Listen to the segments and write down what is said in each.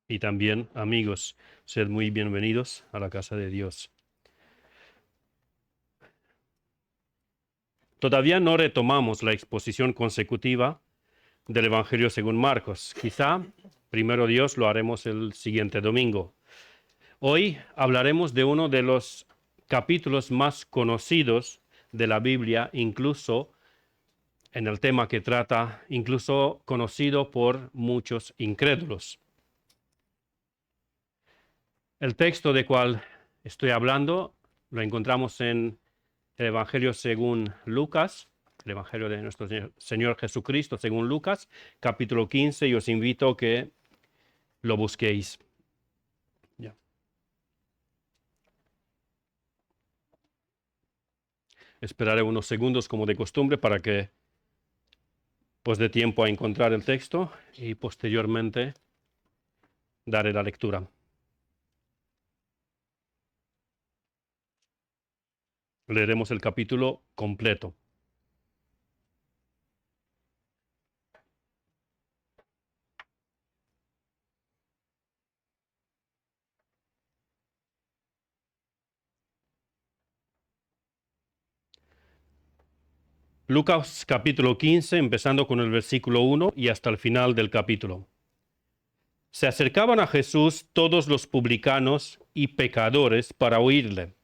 Y también, amigos, sed muy bienvenidos a la casa de Dios. Todavía no retomamos la exposición consecutiva del Evangelio según Marcos. Quizá, primero Dios, lo haremos el siguiente domingo. Hoy hablaremos de uno de los capítulos más conocidos de la Biblia, incluso en el tema que trata, incluso conocido por muchos incrédulos. El texto de cual estoy hablando lo encontramos en el Evangelio según Lucas, el Evangelio de nuestro Señor Jesucristo según Lucas, capítulo 15, y os invito a que lo busquéis. Ya. Esperaré unos segundos como de costumbre para que pues dé tiempo a encontrar el texto y posteriormente daré la lectura. Leeremos el capítulo completo. Lucas capítulo 15, empezando con el versículo 1 y hasta el final del capítulo. Se acercaban a Jesús todos los publicanos y pecadores para oírle.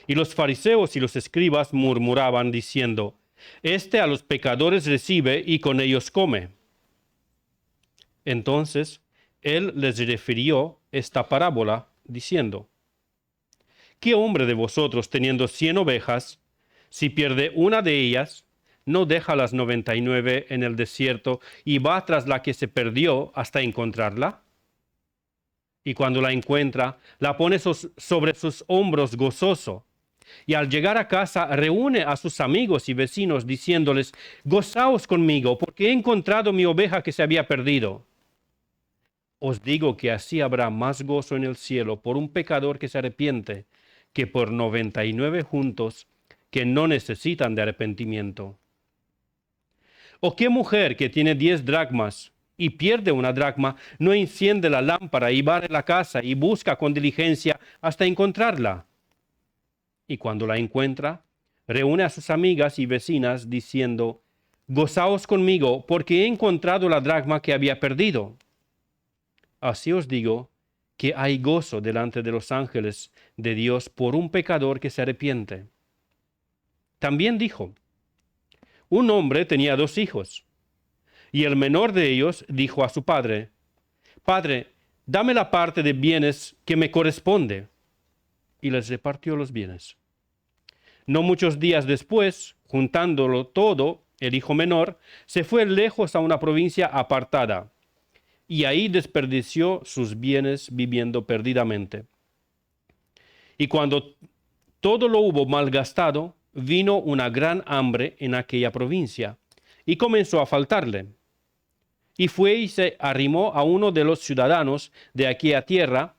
Y los fariseos y los escribas murmuraban diciendo: Este a los pecadores recibe y con ellos come. Entonces él les refirió esta parábola diciendo: ¿Qué hombre de vosotros, teniendo 100 ovejas, si pierde una de ellas, no deja las 99 en el desierto y va tras la que se perdió hasta encontrarla? Y cuando la encuentra, la pone sobre sus hombros gozoso. Y al llegar a casa, reúne a sus amigos y vecinos diciéndoles: Gozaos conmigo, porque he encontrado mi oveja que se había perdido. Os digo que así habrá más gozo en el cielo por un pecador que se arrepiente que por 99 juntos que no necesitan de arrepentimiento. ¿O qué mujer que tiene 10 dracmas y pierde una dracma no enciende la lámpara y barre la casa y busca con diligencia hasta encontrarla? Y cuando la encuentra, reúne a sus amigas y vecinas diciendo: Gozaos conmigo porque he encontrado la dracma que había perdido. Así os digo que hay gozo delante de los ángeles de Dios por un pecador que se arrepiente. También dijo: Un hombre tenía 2 hijos, y el menor de ellos dijo a su padre: Padre, dame la parte de bienes que me corresponde. Y les repartió los bienes. No muchos días después, juntándolo todo, el hijo menor se fue lejos a una provincia apartada, y ahí desperdició sus bienes viviendo perdidamente. Y cuando todo lo hubo malgastado, vino una gran hambre en aquella provincia, y comenzó a faltarle. Y fue y se arrimó a uno de los ciudadanos de aquella tierra,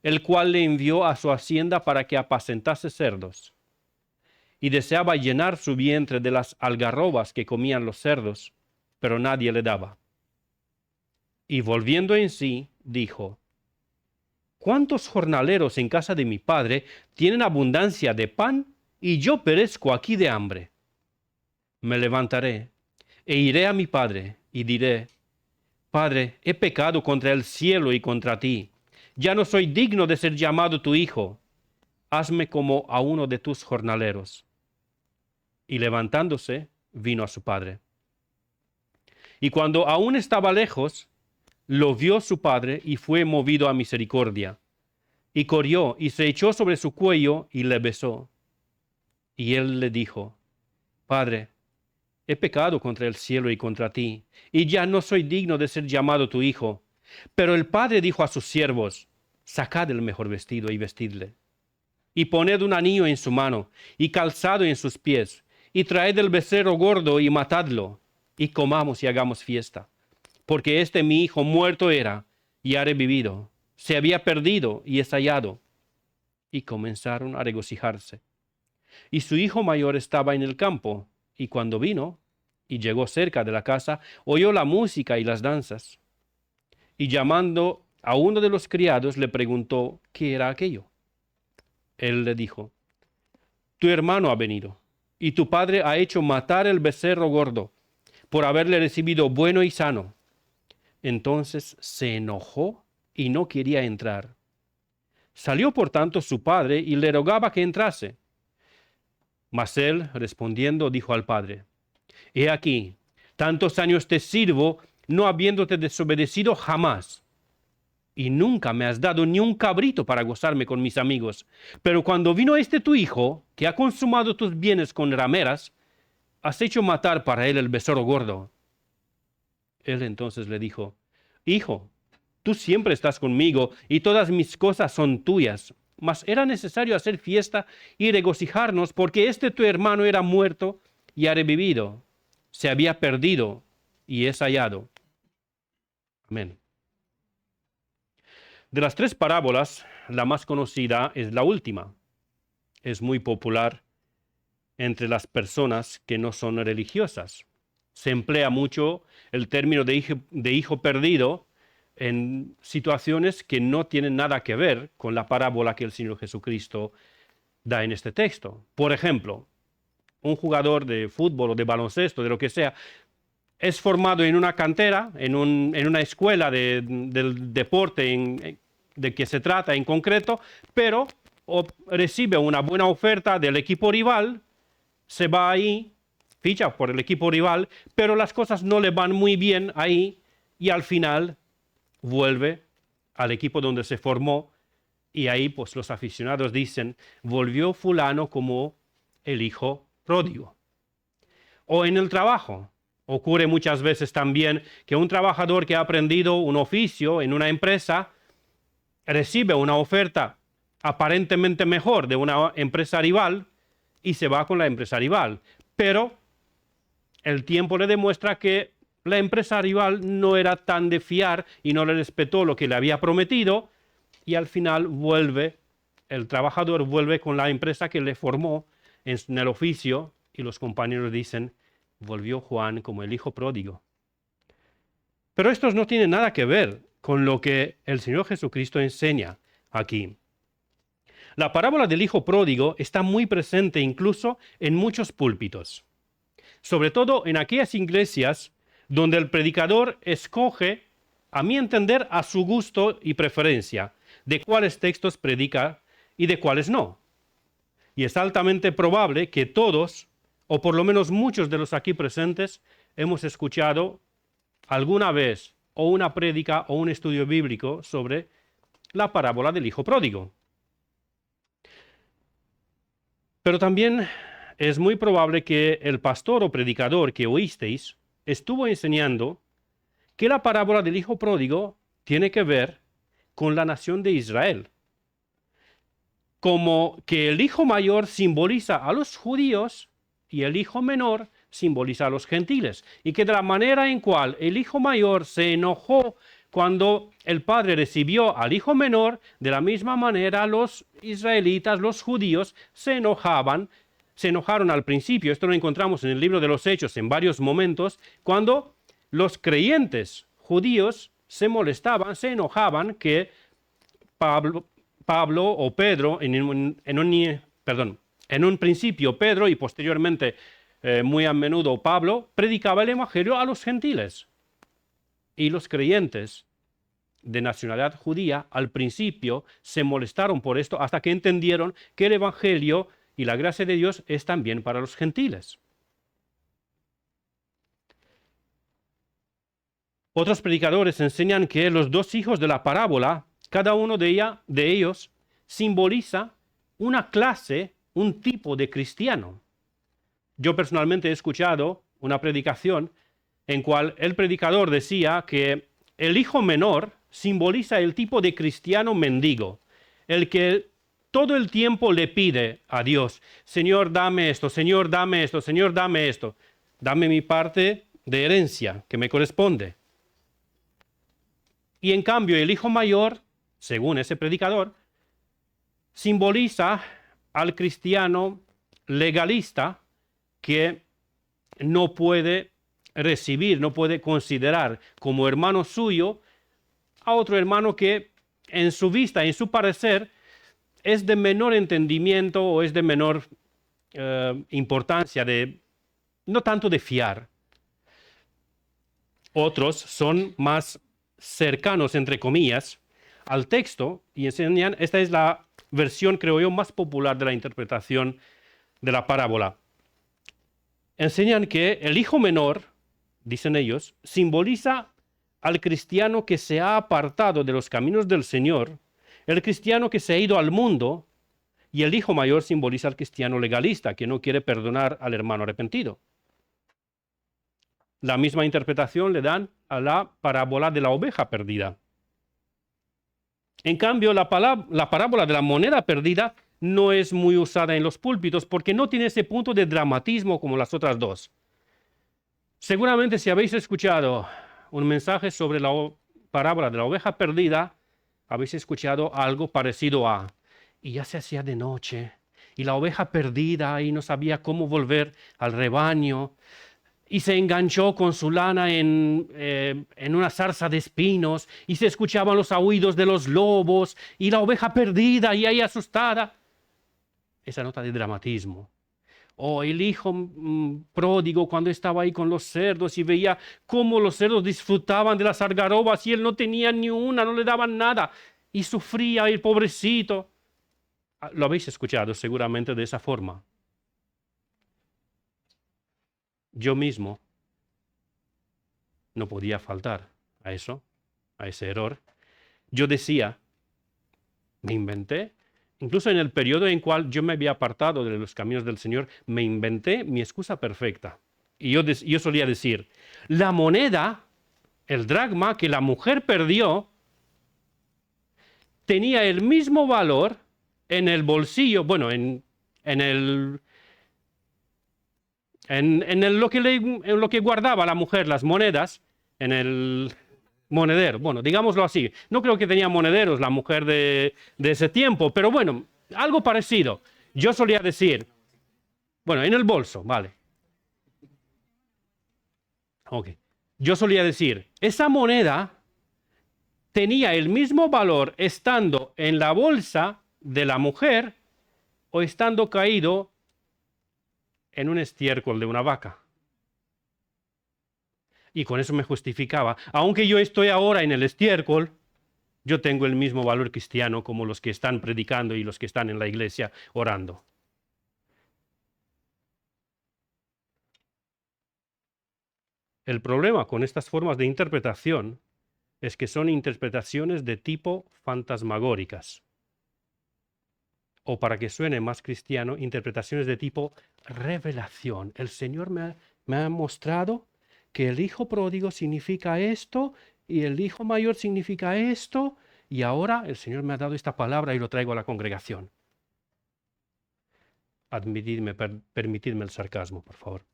el cual le envió a su hacienda para que apacentase cerdos. Y deseaba llenar su vientre de las algarrobas que comían los cerdos, pero nadie le daba. Y volviendo en sí, dijo: ¿Cuántos jornaleros en casa de mi padre tienen abundancia de pan y yo perezco aquí de hambre? Me levantaré e iré a mi padre y diré: Padre, he pecado contra el cielo y contra ti. Ya no soy digno de ser llamado tu hijo. Hazme como a uno de tus jornaleros. Y levantándose, vino a su padre. Y cuando aún estaba lejos, lo vio su padre y fue movido a misericordia. Y corrió y se echó sobre su cuello y le besó. Y él le dijo: Padre, he pecado contra el cielo y contra ti, y ya no soy digno de ser llamado tu hijo. Pero el padre dijo a sus siervos: Sacad el mejor vestido y vestidle. Y poned un anillo en su mano y calzado en sus pies, y traed el becerro gordo y matadlo, y comamos y hagamos fiesta. Porque mi hijo muerto era, y ha revivido. Se había perdido, y es hallado. Y comenzaron a regocijarse. Y su hijo mayor estaba en el campo, y cuando vino, y llegó cerca de la casa, oyó la música y las danzas. Y llamando a uno de los criados le preguntó qué era aquello. Él le dijo, tu hermano ha venido, y tu padre ha hecho matar el becerro gordo, por haberle recibido bueno y sano. Entonces se enojó y no quería entrar. Salió por tanto su padre y le rogaba que entrase. Mas él, respondiendo, dijo al padre, he aquí, tantos años te sirvo, no habiéndote desobedecido jamás. Y nunca me has dado ni un cabrito para gozarme con mis amigos. Pero cuando vino este tu hijo, que ha consumado tus bienes con rameras, has hecho matar para él el becerro gordo. Él entonces le dijo, hijo, tú siempre estás conmigo y todas mis cosas son tuyas. Mas era necesario hacer fiesta y regocijarnos porque este tu hermano era muerto y ha revivido. Se había perdido y es hallado. Amén. De las tres parábolas, la más conocida es la última. Es muy popular entre las personas que no son religiosas. Se emplea mucho el término de hijo perdido en situaciones que no tienen nada que ver con la parábola que el Señor Jesucristo da en este texto. Por ejemplo, un jugador de fútbol o de baloncesto, de lo que sea, es formado en una cantera, en una escuela del deporte de que se trata en concreto, pero recibe una buena oferta del equipo rival, se va ahí, ficha por el equipo rival, pero las cosas no le van muy bien ahí y al final vuelve al equipo donde se formó y ahí pues los aficionados dicen, volvió fulano como el hijo pródigo. O en el trabajo. Ocurre muchas veces también que un trabajador que ha aprendido un oficio en una empresa recibe una oferta aparentemente mejor de una empresa rival y se va con la empresa rival. Pero el tiempo le demuestra que la empresa rival no era tan de fiar y no le respetó lo que le había prometido y al final el trabajador vuelve con la empresa que le formó en el oficio y los compañeros dicen, volvió Juan como el hijo pródigo. Pero esto no tiene nada que ver con lo que el Señor Jesucristo enseña aquí. La parábola del hijo pródigo está muy presente incluso en muchos púlpitos, sobre todo en aquellas iglesias donde el predicador escoge, a mi entender, a su gusto y preferencia, de cuáles textos predica y de cuáles no. Y es altamente probable que todos, o por lo menos muchos de los aquí presentes, hemos escuchado alguna vez o una prédica o un estudio bíblico sobre la parábola del hijo pródigo. Pero también es muy probable que el pastor o predicador que oísteis estuvo enseñando que la parábola del hijo pródigo tiene que ver con la nación de Israel. Como que el hijo mayor simboliza a los judíos y el hijo menor simboliza a los gentiles. Y que de la manera en cual el hijo mayor se enojó cuando el padre recibió al hijo menor, de la misma manera los israelitas, los judíos, se enojaron al principio. Esto lo encontramos en el libro de los Hechos en varios momentos, cuando los creyentes judíos se molestaban, se enojaban que Pablo o Pedro, en un principio Pedro y posteriormente muy a menudo Pablo, predicaba el evangelio a los gentiles. Y los creyentes de nacionalidad judía al principio se molestaron por esto hasta que entendieron que el evangelio y la gracia de Dios es también para los gentiles. Otros predicadores enseñan que los dos hijos de la parábola, cada uno de ellos simboliza una clase, un tipo de cristiano. Yo personalmente he escuchado una predicación en cual el predicador decía que el hijo menor simboliza el tipo de cristiano mendigo, el que todo el tiempo le pide a Dios, Señor, dame esto, Señor, dame esto, Señor, dame esto, dame mi parte de herencia que me corresponde. Y en cambio el hijo mayor, según ese predicador, simboliza al cristiano legalista que no puede recibir, no puede considerar como hermano suyo a otro hermano que en su vista, en su parecer, es de menor entendimiento o es de menor importancia, no tanto de fiar. Otros son más cercanos, entre comillas, al texto y enseñan, esta es la versión, creo yo, más popular de la interpretación de la parábola. Enseñan que el hijo menor, dicen ellos, simboliza al cristiano que se ha apartado de los caminos del Señor, el cristiano que se ha ido al mundo, y el hijo mayor simboliza al cristiano legalista, que no quiere perdonar al hermano arrepentido. La misma interpretación le dan a la parábola de la oveja perdida. En cambio, la parábola de la moneda perdida no es muy usada en los púlpitos porque no tiene ese punto de dramatismo como las otras dos. Seguramente si habéis escuchado un mensaje sobre la parábola de la oveja perdida, habéis escuchado algo parecido a, y ya se hacía de noche, y la oveja perdida y no sabía cómo volver al rebaño, y se enganchó con su lana en una zarza de espinos, y se escuchaban los aullidos de los lobos, y la oveja perdida y ahí asustada. Esa nota de dramatismo. O el hijo pródigo cuando estaba ahí con los cerdos y veía cómo los cerdos disfrutaban de las algarrobas y él no tenía ni una, no le daban nada, y sufría el pobrecito. Lo habéis escuchado seguramente de esa forma. Yo mismo no podía faltar a eso, a ese error. Yo decía, me inventé, incluso en el periodo en cual yo me había apartado de los caminos del Señor, me inventé mi excusa perfecta. Y yo solía decir, la moneda, el dracma que la mujer perdió, tenía el mismo valor en el bolsillo, bueno, en lo que guardaba la mujer, las monedas, en el monedero. Bueno, digámoslo así. No creo que tenía monederos la mujer de ese tiempo, pero bueno, algo parecido. Yo solía decir, bueno, en el bolso, vale. Ok. Yo solía decir, esa moneda tenía el mismo valor estando en la bolsa de la mujer o estando caído en un estiércol de una vaca. Y con eso me justificaba. Aunque yo estoy ahora en el estiércol, yo tengo el mismo valor cristiano como los que están predicando y los que están en la iglesia orando. El problema con estas formas de interpretación es que son interpretaciones de tipo fantasmagóricas. O para que suene más cristiano, interpretaciones de tipo revelación. El Señor me ha mostrado que el hijo pródigo significa esto y el hijo mayor significa esto y ahora el Señor me ha dado esta palabra y lo traigo a la congregación. Permitidme el sarcasmo, por favor.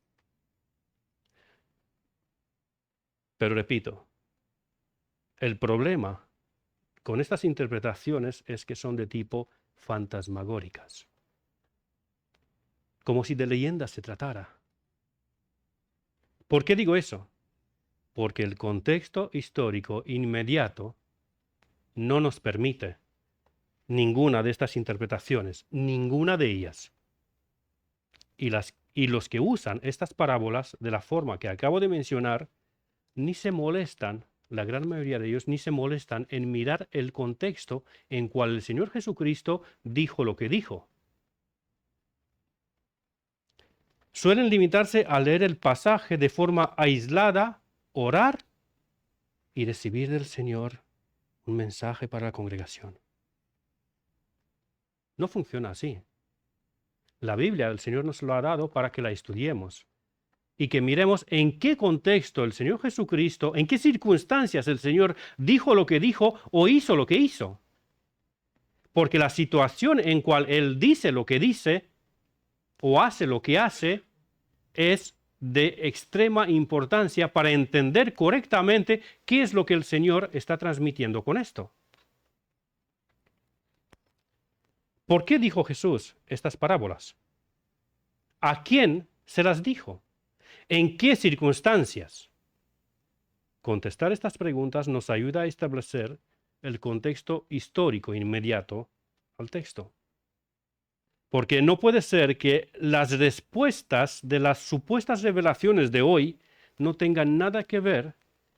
Pero repito, el problema con estas interpretaciones es que son de tipo fantasmagóricas. Como si de leyendas se tratara. ¿Por qué digo eso? Porque el contexto histórico inmediato no nos permite ninguna de estas interpretaciones, ninguna de ellas. Y los que usan estas parábolas de la forma que acabo de mencionar, ni se molestan, la gran mayoría de ellos, ni se molestan en mirar el contexto en cual el Señor Jesucristo dijo lo que dijo. Suelen limitarse a leer el pasaje de forma aislada, orar y recibir del Señor un mensaje para la congregación. No funciona así. La Biblia el Señor nos lo ha dado para que la estudiemos y que miremos en qué contexto el Señor Jesucristo, en qué circunstancias el Señor dijo lo que dijo o hizo lo que hizo. Porque la situación en cual Él dice lo que dice o hace lo que hace es de extrema importancia para entender correctamente qué es lo que el Señor está transmitiendo con esto. ¿Por qué dijo Jesús estas parábolas? ¿A quién se las dijo? ¿En qué circunstancias? Contestar estas preguntas nos ayuda a establecer el contexto histórico inmediato al texto. Porque no puede ser que las respuestas de las supuestas revelaciones de hoy no tengan nada que ver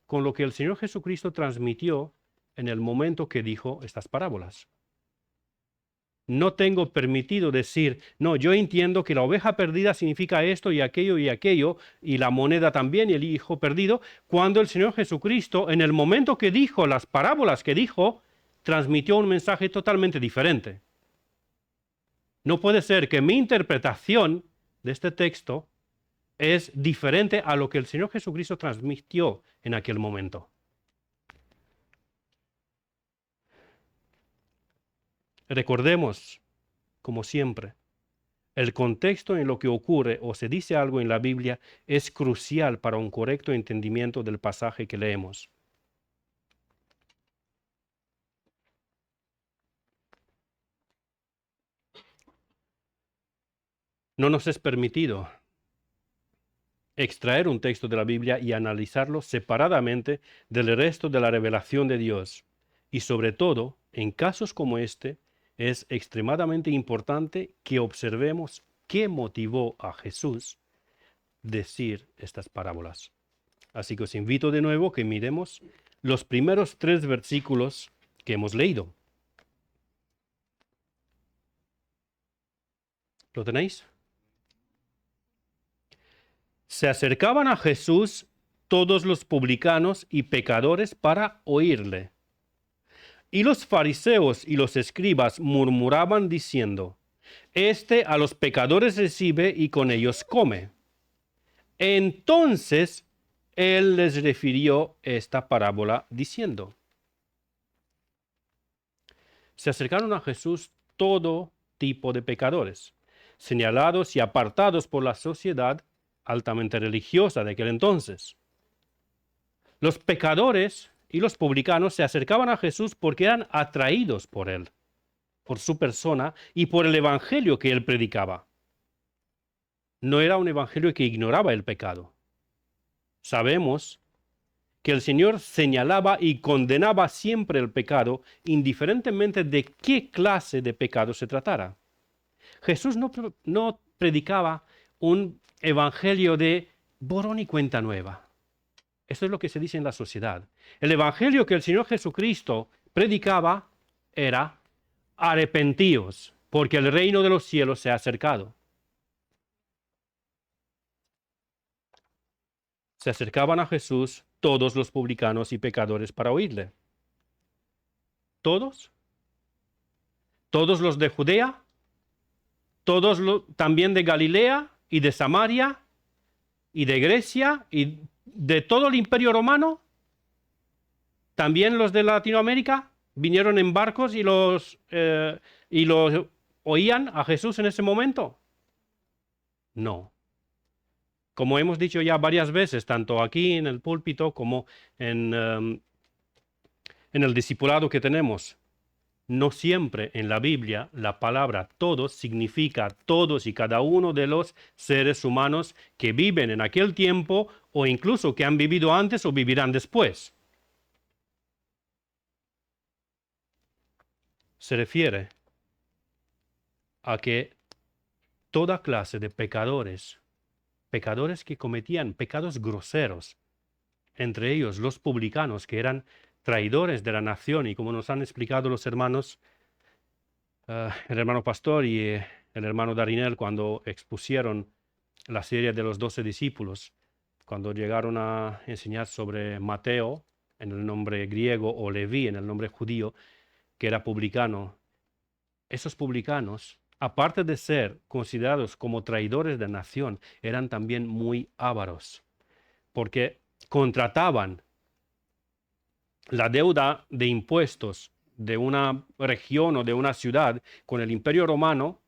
con lo que el Señor Jesucristo transmitió en el momento que dijo estas parábolas. No tengo permitido decir, no, yo entiendo que la oveja perdida significa esto y aquello, y la moneda también, y el hijo perdido, cuando el Señor Jesucristo, en el momento que dijo las parábolas que dijo, transmitió un mensaje totalmente diferente. No puede ser que mi interpretación de este texto es diferente a lo que el Señor Jesucristo transmitió en aquel momento. Recordemos, como siempre, el contexto en lo que ocurre o se dice algo en la Biblia es crucial para un correcto entendimiento del pasaje que leemos. No nos es permitido extraer un texto de la Biblia y analizarlo separadamente del resto de la revelación de Dios. Y sobre todo, en casos como este, es extremadamente importante que observemos qué motivó a Jesús decir estas parábolas. Así que os invito de nuevo que miremos los primeros 3 versículos que hemos leído. ¿Lo tenéis? Se acercaban a Jesús todos los publicanos y pecadores para oírle. Y los fariseos y los escribas murmuraban diciendo, Este a los pecadores recibe y con ellos come. Entonces él les refirió esta parábola diciendo, se acercaron a Jesús todo tipo de pecadores, señalados y apartados por la sociedad altamente religiosa de aquel entonces. Los pecadores y los publicanos se acercaban a Jesús porque eran atraídos por él, por su persona y por el evangelio que él predicaba. No era un evangelio que ignoraba el pecado. Sabemos que el Señor señalaba y condenaba siempre el pecado, indiferentemente de qué clase de pecado se tratara. Jesús no predicaba un evangelio de borrón y cuenta nueva. Eso es lo que se dice en la sociedad. El evangelio que el Señor Jesucristo predicaba era arrepentíos, porque el reino de los cielos se ha acercado. Se acercaban a Jesús todos los publicanos y pecadores para oírle. ¿Todos? ¿Todos los de Judea? ¿Todos también de Galilea y de Samaria y de Grecia y de todo el imperio romano? ¿También los de Latinoamérica vinieron en barcos y los oían a Jesús en ese momento? No. Como hemos dicho ya varias veces, tanto aquí en el púlpito como en el discipulado que tenemos, no siempre en la Biblia la palabra todos significa todos y cada uno de los seres humanos que viven en aquel tiempo o incluso que han vivido antes o vivirán después. Se refiere a que toda clase de pecadores que cometían pecados groseros, entre ellos los publicanos, que eran traidores de la nación, y como nos han explicado los hermanos, el hermano Pastor y el hermano Darinel, cuando expusieron la serie de los 12 discípulos, cuando llegaron a enseñar sobre Mateo, en el nombre griego, o Leví, en el nombre judío, que era publicano, esos publicanos, aparte de ser considerados como traidores de la nación, eran también muy ávaros, porque contrataban la deuda de impuestos de una región o de una ciudad con el Imperio Romano.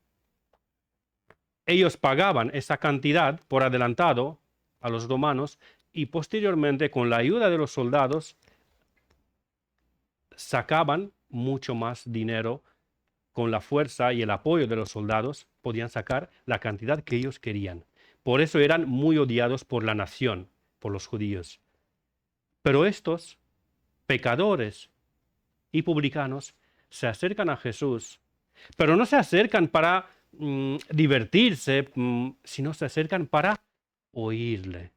Ellos pagaban esa cantidad por adelantado a los romanos y posteriormente, con la ayuda de los soldados, sacaban mucho más dinero. Con la fuerza y el apoyo de los soldados podían sacar la cantidad que ellos querían. Por eso eran muy odiados por la nación, por los judíos. Pero estos pecadores y publicanos se acercan a Jesús, pero no se acercan para divertirse, sino se acercan para oírle.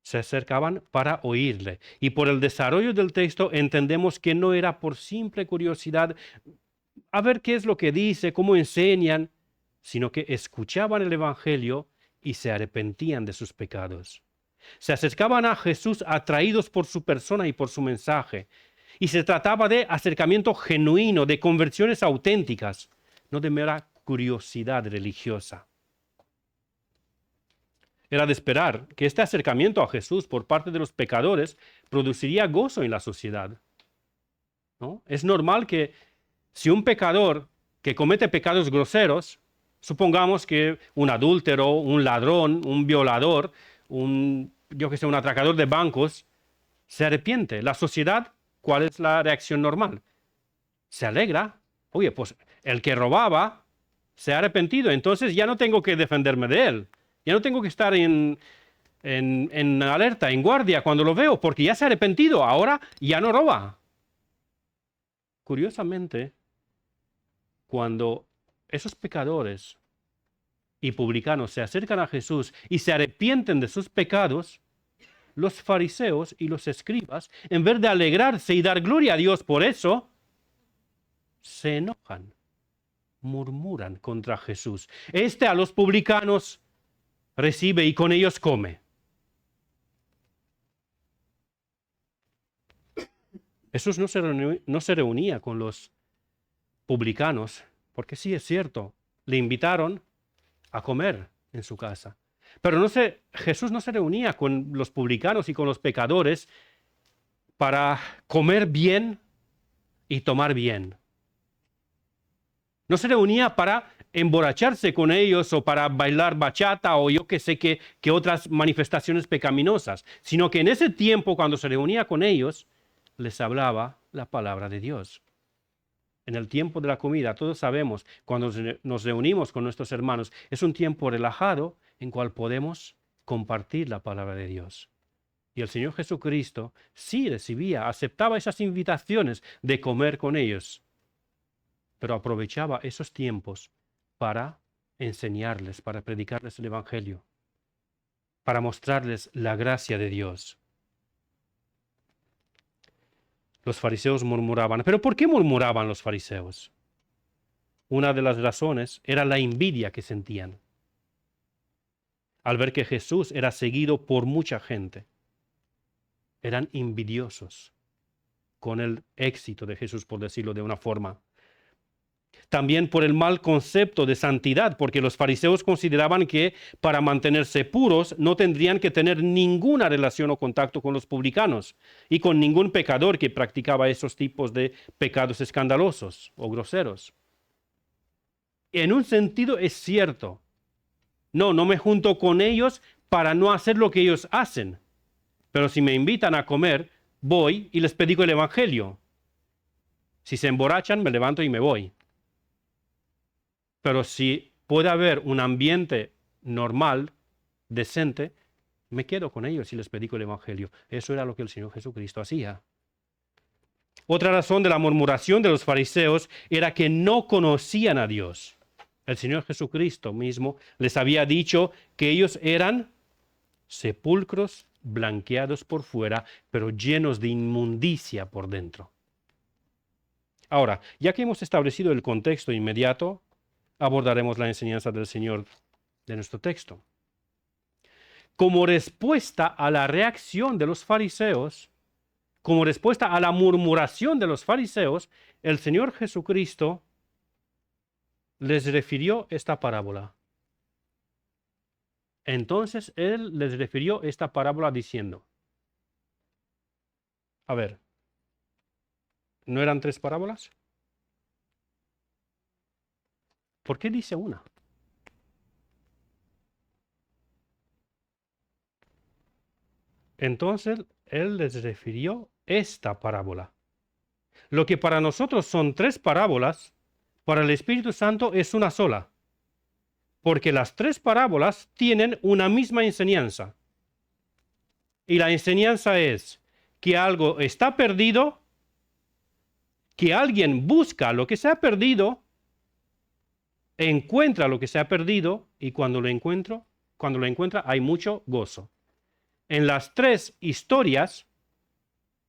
Se acercaban para oírle. Y por el desarrollo del texto entendemos que no era por simple curiosidad a ver qué es lo que dice, cómo enseñan, sino que escuchaban el Evangelio y se arrepentían de sus pecados. Se acercaban a Jesús atraídos por su persona y por su mensaje. Y se trataba de acercamiento genuino, de conversiones auténticas, no de mera curiosidad religiosa. Era de esperar que este acercamiento a Jesús por parte de los pecadores produciría gozo en la sociedad, ¿no? Es normal que si un pecador que comete pecados groseros, supongamos que un adúltero, un ladrón, un violador, un atracador de bancos, se arrepiente. La sociedad, ¿cuál es la reacción normal? Se alegra. Oye, pues el que robaba se ha arrepentido, entonces ya no tengo que defenderme de él. Ya no tengo que estar en alerta, en guardia cuando lo veo, porque ya se ha arrepentido, ahora ya no roba. Curiosamente, cuando esos pecadores y publicanos se acercan a Jesús y se arrepienten de sus pecados, los fariseos y los escribas, en vez de alegrarse y dar gloria a Dios por eso, se enojan, murmuran contra Jesús. Este a los publicanos recibe y con ellos come. Jesús no se reunía con los publicanos, porque sí es cierto, le invitaron a comer en su casa. Pero Jesús no se reunía con los publicanos y con los pecadores para comer bien y tomar bien. No se reunía para emborracharse con ellos o para bailar bachata o yo que sé qué otras manifestaciones pecaminosas, sino que en ese tiempo cuando se reunía con ellos, les hablaba la palabra de Dios. En el tiempo de la comida, todos sabemos, cuando nos reunimos con nuestros hermanos, es un tiempo relajado en cual podemos compartir la palabra de Dios. Y el Señor Jesucristo sí aceptaba esas invitaciones de comer con ellos, pero aprovechaba esos tiempos para enseñarles, para predicarles el Evangelio, para mostrarles la gracia de Dios. Los fariseos murmuraban. ¿Pero por qué murmuraban los fariseos? Una de las razones era la envidia que sentían al ver que Jesús era seguido por mucha gente. Eran envidiosos con el éxito de Jesús, por decirlo de una forma. También por el mal concepto de santidad, porque los fariseos consideraban que para mantenerse puros no tendrían que tener ninguna relación o contacto con los publicanos y con ningún pecador que practicaba esos tipos de pecados escandalosos o groseros. En un sentido es cierto. No me junto con ellos para no hacer lo que ellos hacen. Pero si me invitan a comer, voy y les predico el Evangelio. Si se emborrachan, me levanto y me voy. Pero si puede haber un ambiente normal, decente, me quedo con ellos y les predico el Evangelio. Eso era lo que el Señor Jesucristo hacía. Otra razón de la murmuración de los fariseos era que no conocían a Dios. El Señor Jesucristo mismo les había dicho que ellos eran sepulcros blanqueados por fuera, pero llenos de inmundicia por dentro. Ahora, ya que hemos establecido el contexto inmediato, abordaremos la enseñanza del Señor de nuestro texto. Como respuesta a la reacción de los fariseos, como respuesta a la murmuración de los fariseos, el Señor Jesucristo les refirió esta parábola. Entonces Él les refirió esta parábola diciendo, a ver, ¿no eran 3 parábolas? ¿Por qué dice una? Entonces Él les refirió esta parábola. Lo que para nosotros son 3 parábolas, para el Espíritu Santo es una sola. Porque las 3 parábolas tienen una misma enseñanza. Y la enseñanza es que algo está perdido, que alguien busca lo que se ha perdido, encuentra lo que se ha perdido y cuando lo encuentra hay mucho gozo. En las tres historias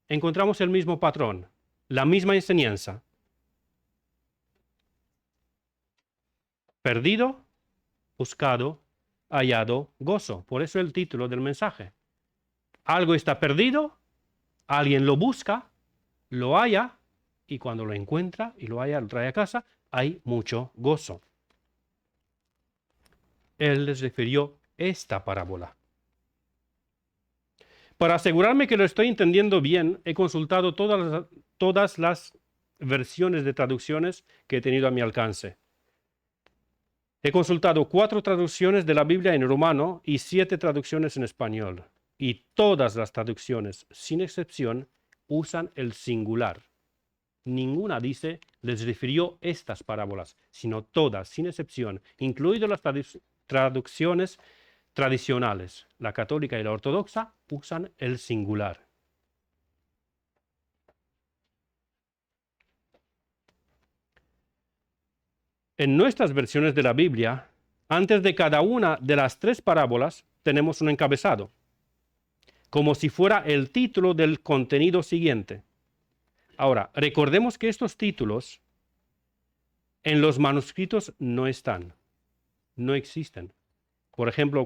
encontramos el mismo patrón, la misma enseñanza. Perdido, buscado, hallado, gozo. Por eso el título del mensaje. Algo está perdido, alguien lo busca, lo halla, y cuando lo encuentra y lo halla, lo trae a casa, hay mucho gozo. Él les refirió esta parábola. Para asegurarme que lo estoy entendiendo bien, he consultado todas las versiones de traducciones que he tenido a mi alcance. He consultado 4 traducciones de la Biblia en rumano y 7 traducciones en español. Y todas las traducciones, sin excepción, usan el singular. Ninguna dice, les refirió estas parábolas, sino todas, sin excepción, incluidas las traducciones tradicionales. La católica y la ortodoxa usan el singular. En nuestras versiones de la Biblia, antes de cada una de las 3 parábolas, tenemos un encabezado, como si fuera el título del contenido siguiente. Ahora, recordemos que estos títulos en los manuscritos no están, no existen. Por ejemplo,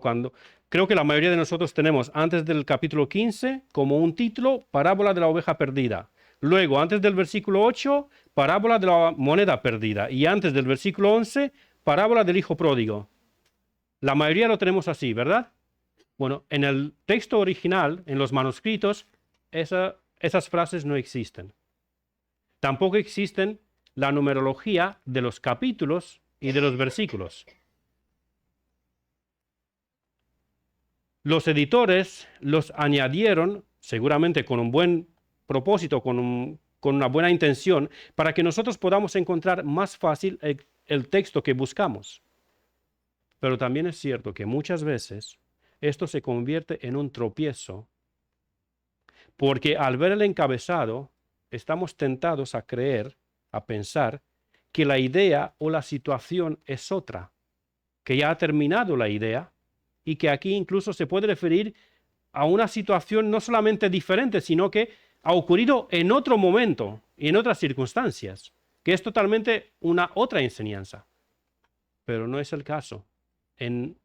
creo que la mayoría de nosotros tenemos antes del capítulo 15 como un título, parábola de la oveja perdida. Luego, antes del versículo 8, parábola de la moneda perdida. Y antes del versículo 11, parábola del hijo pródigo. La mayoría lo tenemos así, ¿verdad? Bueno, en el texto original, en los manuscritos, esas frases no existen. Tampoco existen la numerología de los capítulos y de los versículos. Los editores los añadieron, seguramente con un buen propósito, con una buena intención, para que nosotros podamos encontrar más fácil el texto que buscamos. Pero también es cierto que muchas veces esto se convierte en un tropiezo, porque al ver el encabezado, estamos tentados a creer, a pensar, que la idea o la situación es otra, que ya ha terminado la idea y que aquí incluso se puede referir a una situación no solamente diferente, sino que ha ocurrido en otro momento y en otras circunstancias, que es totalmente una otra enseñanza. Pero no es el caso en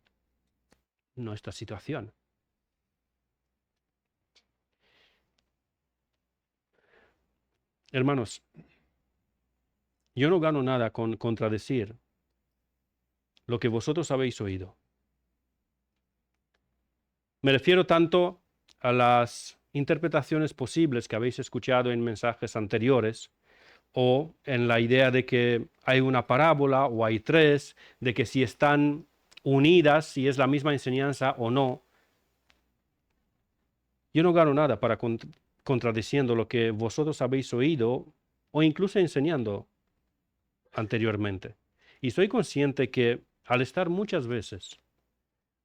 nuestra situación. Hermanos, yo no gano nada con contradecir lo que vosotros habéis oído. Me refiero tanto a las interpretaciones posibles que habéis escuchado en mensajes anteriores, o en la idea de que hay una parábola o hay 3, de que si están unidas, si es la misma enseñanza o no. Yo no gano nada para contradiciendo lo que vosotros habéis oído o incluso enseñando anteriormente. Y soy consciente que al estar muchas veces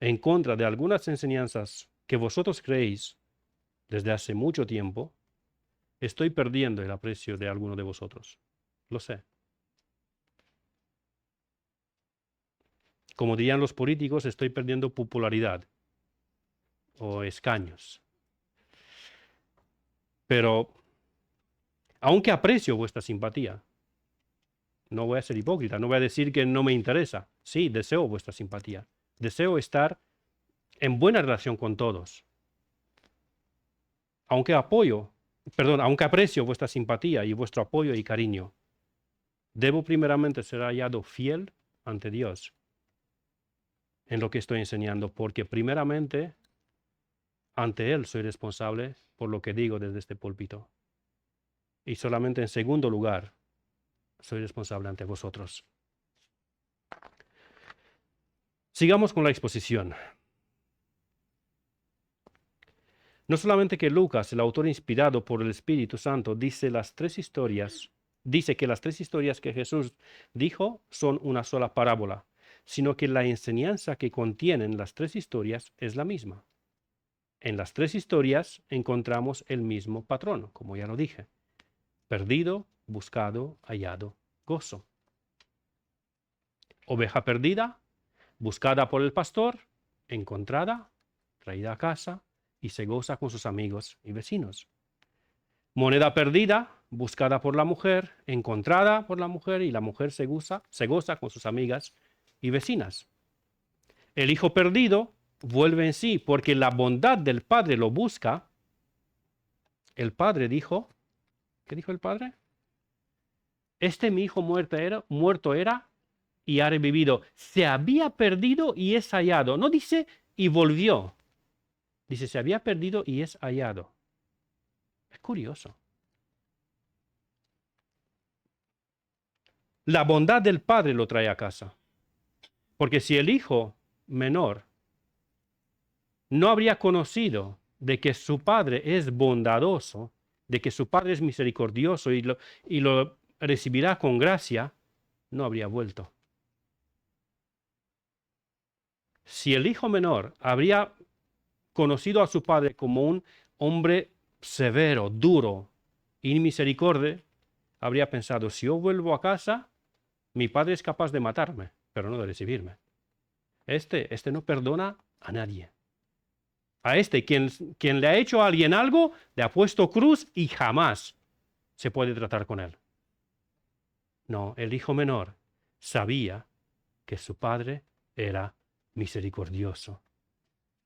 en contra de algunas enseñanzas que vosotros creéis desde hace mucho tiempo, estoy perdiendo el aprecio de alguno de vosotros. Lo sé. Como dirían los políticos, estoy perdiendo popularidad o escaños. Pero, aunque aprecio vuestra simpatía, no voy a ser hipócrita, no voy a decir que no me interesa. Sí, deseo vuestra simpatía. Deseo estar en buena relación con todos. Aunque aprecio vuestra simpatía y vuestro apoyo y cariño, debo primeramente ser hallado fiel ante Dios en lo que estoy enseñando, porque primeramente ante Él soy responsable por lo que digo desde este púlpito. Y solamente en segundo lugar, soy responsable ante vosotros. Sigamos con la exposición. No solamente que Lucas, el autor inspirado por el Espíritu Santo, dice que las 3 historias que Jesús dijo son una sola parábola, sino que la enseñanza que contienen las 3 historias es la misma. En las tres historias encontramos el mismo patrón, como ya lo dije. Perdido, buscado, hallado, gozo. Oveja perdida, buscada por el pastor, encontrada, traída a casa y se goza con sus amigos y vecinos. Moneda perdida, buscada por la mujer, encontrada por la mujer y la mujer se goza con sus amigas y vecinas. El hijo perdido vuelve en sí porque la bondad del padre lo busca. El padre dijo, ¿qué dijo el padre? Mi hijo muerto era y ha revivido. Se había perdido y es hallado. No dice y volvió. Dice, se había perdido y es hallado. Es curioso. La bondad del padre lo trae a casa. Porque si el hijo menor no habría conocido de que su padre es bondadoso, de que su padre es misericordioso y lo recibirá con gracia, no habría vuelto. Si el hijo menor habría conocido a su padre como un hombre severo, duro y misericordia, habría pensado, si yo vuelvo a casa, mi padre es capaz de matarme, pero no de recibirme. Este no perdona a nadie. A quien le ha hecho a alguien algo, le ha puesto cruz y jamás se puede tratar con él. No, el hijo menor sabía que su padre era misericordioso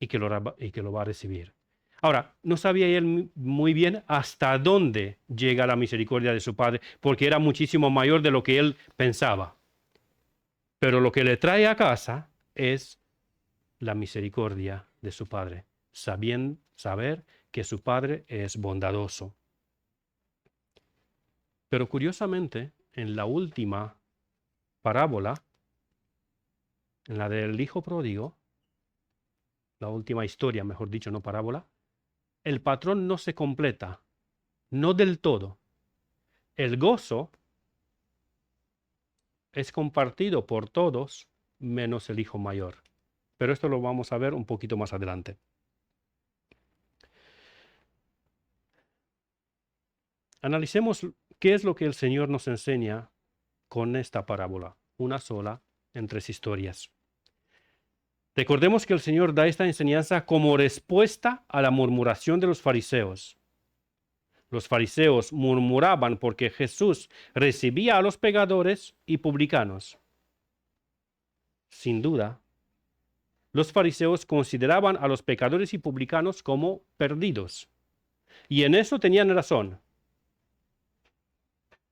y que lo va a recibir. Ahora, no sabía él muy bien hasta dónde llega la misericordia de su padre, porque era muchísimo mayor de lo que él pensaba. Pero lo que le trae a casa es la misericordia de su padre, saber que su padre es bondadoso. Pero curiosamente, en la última parábola, en la del hijo pródigo, la última historia, mejor dicho, no parábola, el patrón no se completa, no del todo. El gozo es compartido por todos menos el hijo mayor. Pero esto lo vamos a ver un poquito más adelante. Analicemos qué es lo que el Señor nos enseña con esta parábola, una sola en tres historias. Recordemos que el Señor da esta enseñanza como respuesta a la murmuración de los fariseos. Los fariseos murmuraban porque Jesús recibía a los pecadores y publicanos. Sin duda, los fariseos consideraban a los pecadores y publicanos como perdidos. Y en eso tenían razón.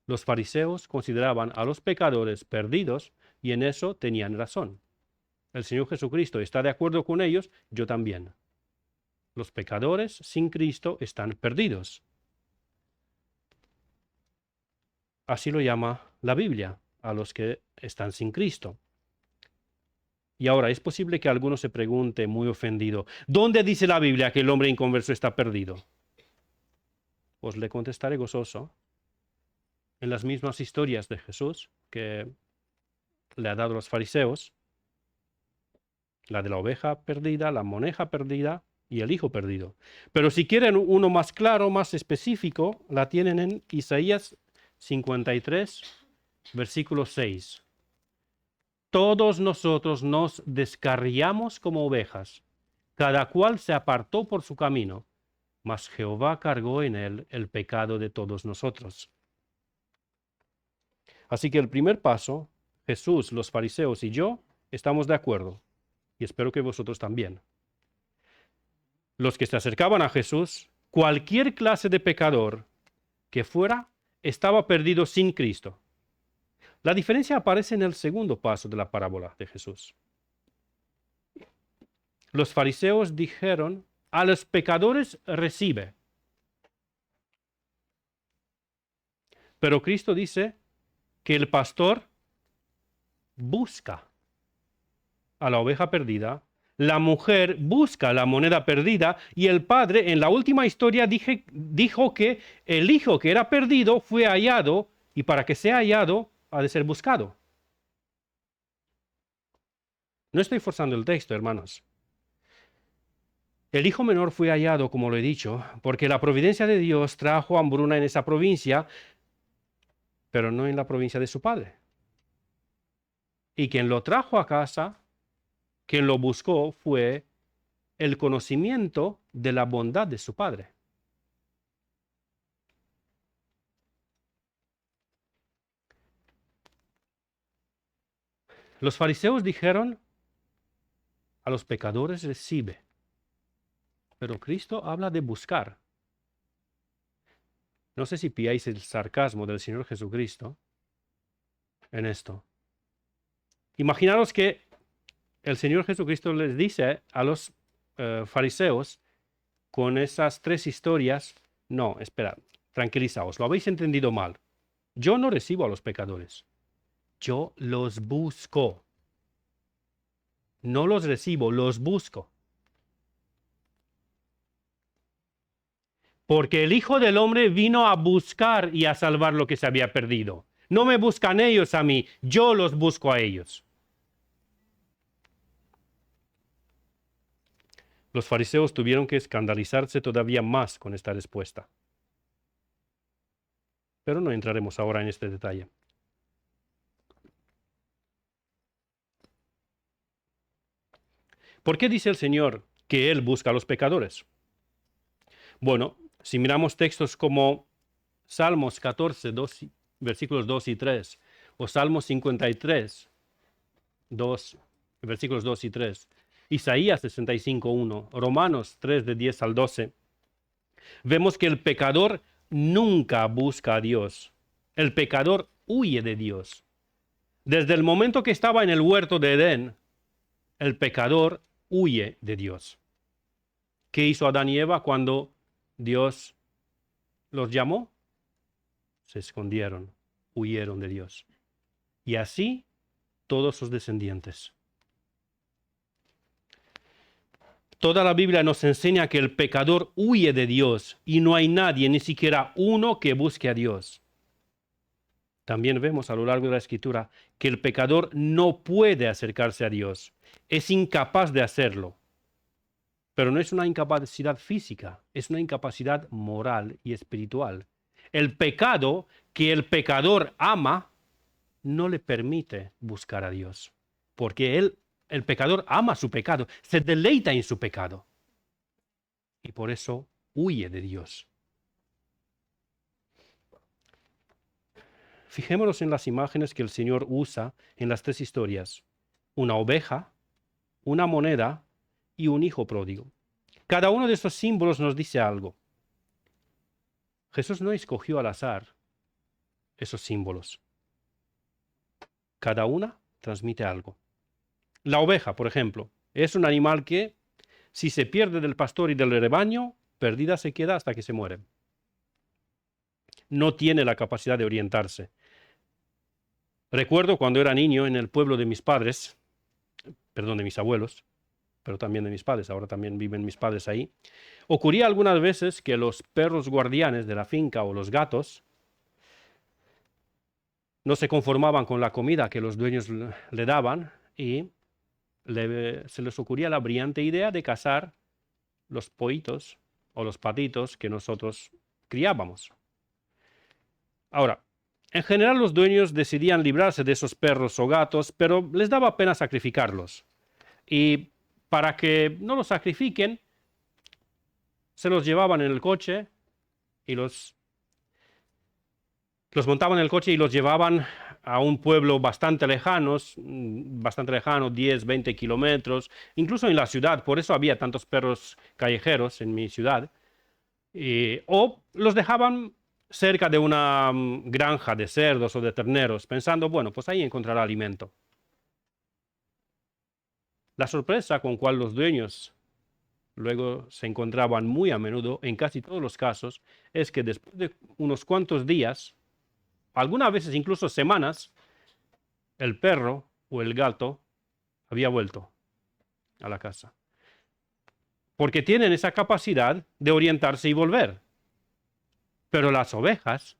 Los fariseos consideraban a los pecadores perdidos y en eso tenían razón. El Señor Jesucristo está de acuerdo con ellos, yo también. Los pecadores sin Cristo están perdidos. Así lo llama la Biblia, a los que están sin Cristo. Y ahora, es posible que alguno se pregunte muy ofendido, ¿dónde dice la Biblia que el hombre inconverso está perdido? Pues le contestaré gozoso. En las mismas historias de Jesús que le ha dado a los fariseos, la de la oveja perdida, la moneja perdida y el hijo perdido. Pero si quieren uno más claro, más específico, la tienen en Isaías 53, versículo 6. Todos nosotros nos descarriamos como ovejas, cada cual se apartó por su camino, mas Jehová cargó en él el pecado de todos nosotros. Así que el primer paso, Jesús, los fariseos y yo estamos de acuerdo, y espero que vosotros también. Los que se acercaban a Jesús, cualquier clase de pecador que fuera, estaba perdido sin Cristo. La diferencia aparece en el segundo paso de la parábola de Jesús. Los fariseos dijeron, a los pecadores recibe. Pero Cristo dice que el pastor busca a la oveja perdida, la mujer busca la moneda perdida y el padre en la última historia dijo que el hijo que era perdido fue hallado y para que sea hallado ha de ser buscado. No estoy forzando el texto, hermanos. El hijo menor fue hallado, como lo he dicho, porque la providencia de Dios trajo hambruna en esa provincia, pero no en la provincia de su padre. Y quien lo trajo a casa, quien lo buscó, fue el conocimiento de la bondad de su padre. Los fariseos dijeron, a los pecadores recibe. Pero Cristo habla de buscar. No sé si pilláis el sarcasmo del Señor Jesucristo en esto. Imaginaros que el Señor Jesucristo les dice a los fariseos con esas tres historias, no, esperad, tranquilizaos, lo habéis entendido mal. Yo no recibo a los pecadores, yo los busco. No los recibo, los busco. Porque el Hijo del Hombre vino a buscar y a salvar lo que se había perdido. No me buscan ellos a mí, yo los busco a ellos. Los fariseos tuvieron que escandalizarse todavía más con esta respuesta. Pero no entraremos ahora en este detalle. ¿Por qué dice el Señor que Él busca a los pecadores? Bueno, si miramos textos como Salmos 14, versículos 2 y 3, o Salmos 53, versículos 2 y 3, Isaías 65, 1, Romanos 3, de 10 al 12, vemos que el pecador nunca busca a Dios. El pecador huye de Dios. Desde el momento que estaba en el huerto de Edén, el pecador huye de Dios. ¿Qué hizo Adán y Eva cuando Dios los llamó? Se escondieron, huyeron de Dios. Y así todos sus descendientes. Toda la Biblia nos enseña que el pecador huye de Dios y no hay nadie, ni siquiera uno, que busque a Dios. También vemos a lo largo de la Escritura que el pecador no puede acercarse a Dios. Es incapaz de hacerlo. Pero no es una incapacidad física, es una incapacidad moral y espiritual. El pecado que el pecador ama no le permite buscar a Dios, porque el pecador ama su pecado, se deleita en su pecado y por eso huye de Dios. Fijémonos en las imágenes que el Señor usa en las tres historias: una oveja, una moneda y un hijo pródigo. Cada uno de estos símbolos nos dice algo. Jesús no escogió al azar esos símbolos. Cada una transmite algo. La oveja, por ejemplo, es un animal que, si se pierde del pastor y del rebaño, perdida se queda hasta que se muere. No tiene la capacidad de orientarse. Recuerdo cuando era niño en el pueblo de mis padres, perdón, de mis abuelos, pero también de mis padres, ahora también viven mis padres ahí, ocurría algunas veces que los perros guardianes de la finca o los gatos no se conformaban con la comida que los dueños le daban y se les ocurría la brillante idea de cazar los pollitos o los patitos que nosotros criábamos. Ahora, en general los dueños decidían librarse de esos perros o gatos, pero les daba pena sacrificarlos. Y para que no los sacrifiquen, se los llevaban en el coche y los montaban en el coche y los llevaban a un pueblo bastante lejano, 10, 20 kilómetros, incluso en la ciudad, por eso había tantos perros callejeros en mi ciudad, o los dejaban cerca de una granja de cerdos o de terneros, pensando, bueno, pues ahí encontrará alimento. La sorpresa con cual los dueños luego se encontraban muy a menudo, en casi todos los casos, es que después de unos cuantos días, algunas veces incluso semanas, el perro o el gato había vuelto a la casa. Porque tienen esa capacidad de orientarse y volver. Pero las ovejas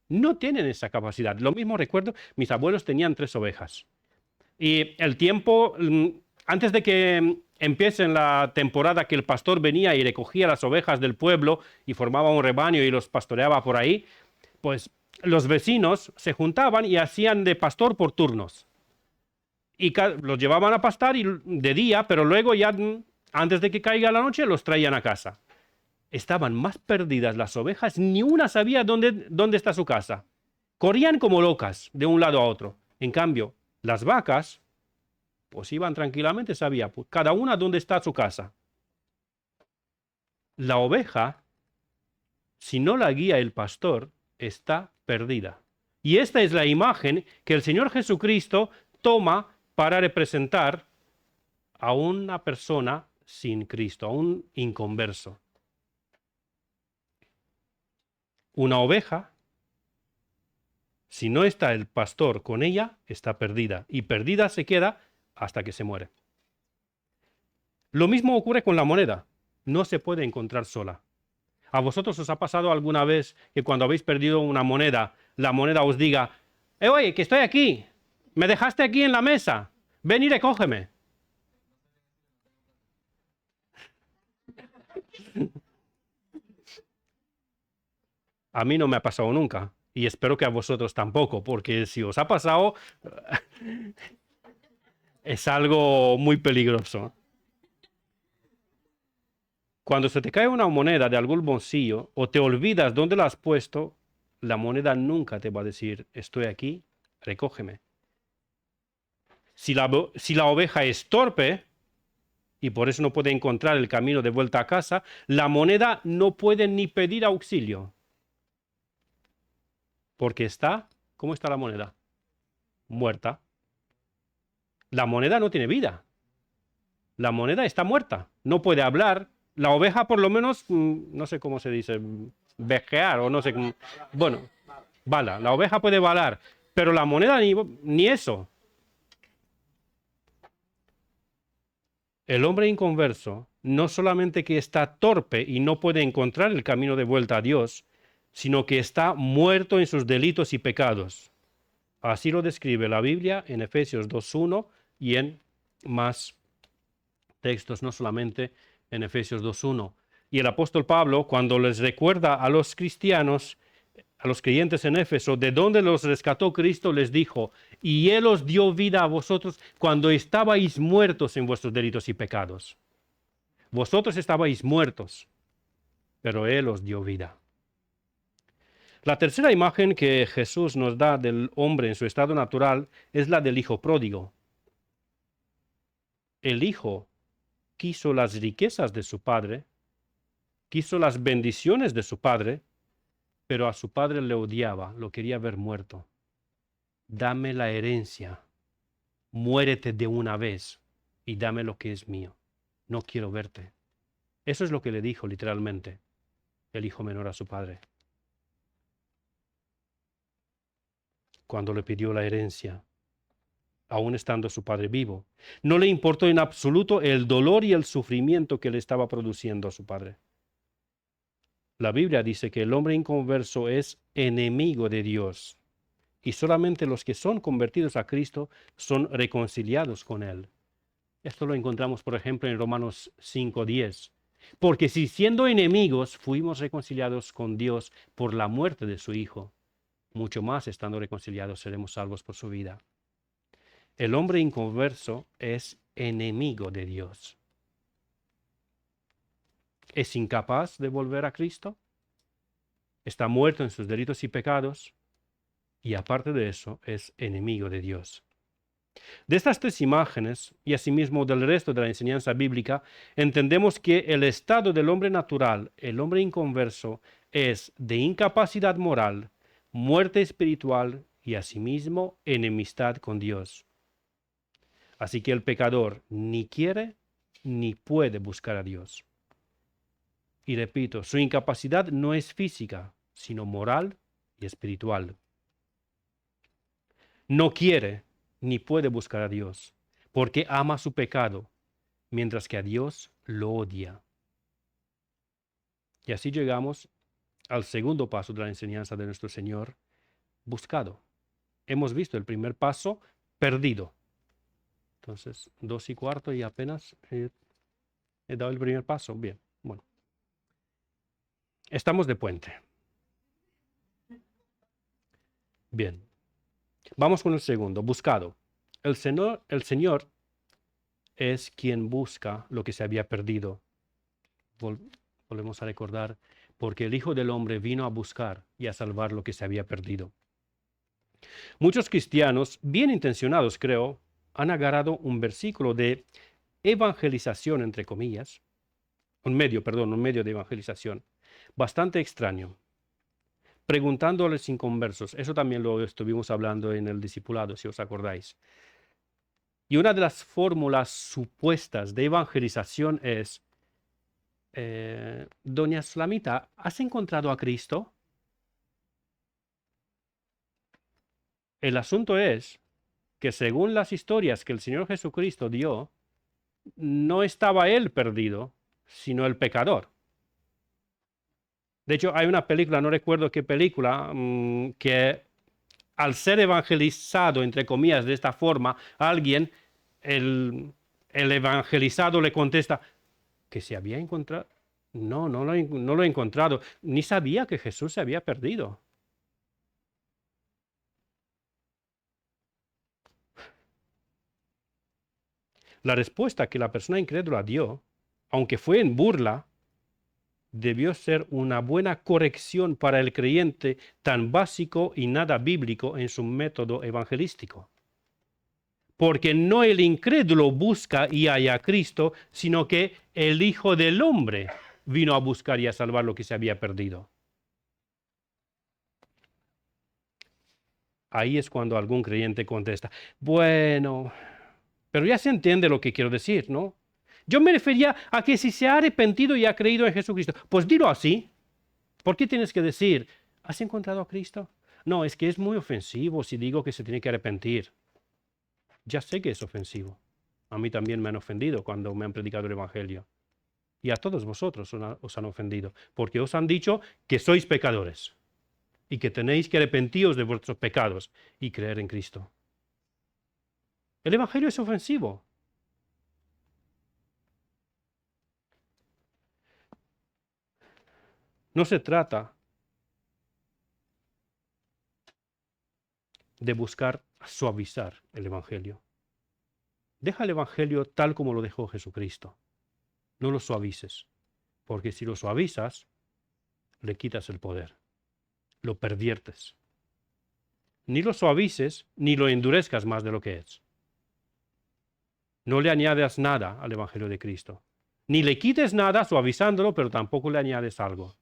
no tienen esa capacidad. Lo mismo recuerdo, mis abuelos tenían 3 ovejas. Y el tiempo, antes de que empieza en la temporada que el pastor venía y recogía las ovejas del pueblo y formaba un rebaño y los pastoreaba por ahí, pues los vecinos se juntaban y hacían de pastor por turnos. Y los llevaban a pastar de día, pero luego ya antes de que caiga la noche los traían a casa. Estaban más perdidas las ovejas, ni una sabía dónde está su casa. Corrían como locas de un lado a otro. En cambio, las vacas, pues iban tranquilamente, sabía, pues, cada una dónde está su casa. La oveja, si no la guía el pastor, está perdida. Y esta es la imagen que el Señor Jesucristo toma para representar a una persona sin Cristo, a un inconverso. Una oveja, si no está el pastor con ella, está perdida. Y perdida se queda hasta que se muere. Lo mismo ocurre con la moneda. No se puede encontrar sola. ¿A vosotros os ha pasado alguna vez que cuando habéis perdido una moneda, la moneda os diga, oye, que estoy aquí, me dejaste aquí en la mesa, ven y recógeme? A mí no me ha pasado nunca y espero que a vosotros tampoco, porque si os ha pasado es algo muy peligroso. Cuando se te cae una moneda de algún bolsillo o te olvidas dónde la has puesto, la moneda nunca te va a decir, estoy aquí, recógeme. Si la oveja es torpe y por eso no puede encontrar el camino de vuelta a casa, la moneda no puede ni pedir auxilio. Porque ¿cómo está la moneda? Muerta. La moneda no tiene vida. La moneda está muerta. No puede hablar. La oveja por lo menos, no sé cómo se dice, vejear o no sé. Bueno, bala. La oveja puede balar. Pero la moneda ni eso. El hombre inconverso no solamente que está torpe y no puede encontrar el camino de vuelta a Dios, sino que está muerto en sus delitos y pecados. Así lo describe la Biblia en Efesios 2.1 y en más textos, no solamente en Efesios 2.1. Y el apóstol Pablo, cuando les recuerda a los cristianos, a los creyentes en Éfeso, de dónde los rescató Cristo, les dijo, y Él os dio vida a vosotros cuando estabais muertos en vuestros delitos y pecados. Vosotros estabais muertos, pero Él os dio vida. La tercera imagen que Jesús nos da del hombre en su estado natural es la del hijo pródigo. El hijo quiso las riquezas de su padre, quiso las bendiciones de su padre, pero a su padre le odiaba, lo quería ver muerto. Dame la herencia, muérete de una vez y dame lo que es mío. No quiero verte. Eso es lo que le dijo literalmente el hijo menor a su padre. Cuando le pidió la herencia, aún estando su padre vivo, no le importó en absoluto el dolor y el sufrimiento que le estaba produciendo a su padre. La Biblia dice que el hombre inconverso es enemigo de Dios y solamente los que son convertidos a Cristo son reconciliados con Él. Esto lo encontramos, por ejemplo, en Romanos 5:10. Porque si siendo enemigos fuimos reconciliados con Dios por la muerte de su Hijo, mucho más estando reconciliados seremos salvos por su vida. El hombre inconverso es enemigo de Dios. ¿Es incapaz de volver a Cristo? Está muerto en sus delitos y pecados y aparte de eso es enemigo de Dios. De estas tres imágenes y asimismo del resto de la enseñanza bíblica, entendemos que el estado del hombre natural, el hombre inconverso, es de incapacidad moral, muerte espiritual y asimismo enemistad con Dios. Así que el pecador ni quiere ni puede buscar a Dios. Y repito, su incapacidad no es física, sino moral y espiritual. No quiere ni puede buscar a Dios, porque ama su pecado, mientras que a Dios lo odia. Y así llegamos al segundo paso de la enseñanza de nuestro Señor, buscado. Hemos visto el primer paso, perdido. Entonces, 2:15 y apenas He dado el primer paso. Bien, bueno. Estamos de puente. Bien. Vamos con el segundo, buscado. El Señor es quien busca lo que se había perdido. Volvemos a recordar, porque el Hijo del Hombre vino a buscar y a salvar lo que se había perdido. Muchos cristianos, bien intencionados creo, han agarrado un versículo de evangelización, entre comillas, un medio de evangelización, bastante extraño, preguntando a los inconversos. Eso también lo estuvimos hablando en el discipulado, si os acordáis. Y una de las fórmulas supuestas de evangelización es, Doña Sulamita, ¿has encontrado a Cristo? El asunto es que según las historias que el Señor Jesucristo dio, no estaba Él perdido, sino el pecador. De hecho, hay una película, no recuerdo qué película, que al ser evangelizado, entre comillas, de esta forma, alguien, el evangelizado le contesta que se había encontrado. No, no lo he encontrado. Ni sabía que Jesús se había perdido. La respuesta que la persona incrédula dio, aunque fue en burla, debió ser una buena corrección para el creyente tan básico y nada bíblico en su método evangelístico. Porque no el incrédulo busca y halla a Cristo, sino que el Hijo del Hombre vino a buscar y a salvar lo que se había perdido. Ahí es cuando algún creyente contesta, bueno, pero ya se entiende lo que quiero decir, ¿no? Yo me refería a que si se ha arrepentido y ha creído en Jesucristo, pues dilo así. ¿Por qué tienes que decir, ¿has encontrado a Cristo? No, es que es muy ofensivo si digo que se tiene que arrepentir. Ya sé que es ofensivo. A mí también me han ofendido cuando me han predicado el Evangelio. Y a todos vosotros os han ofendido, porque os han dicho que sois pecadores y que tenéis que arrepentiros de vuestros pecados y creer en Cristo. El Evangelio es ofensivo. No se trata de buscar suavizar el Evangelio. Deja el Evangelio tal como lo dejó Jesucristo. No lo suavices, porque si lo suavizas, le quitas el poder, lo perviertes. Ni lo suavices, ni lo endurezcas más de lo que es. No le añades nada al Evangelio de Cristo. Ni le quites nada suavizándolo, pero tampoco le añades algo.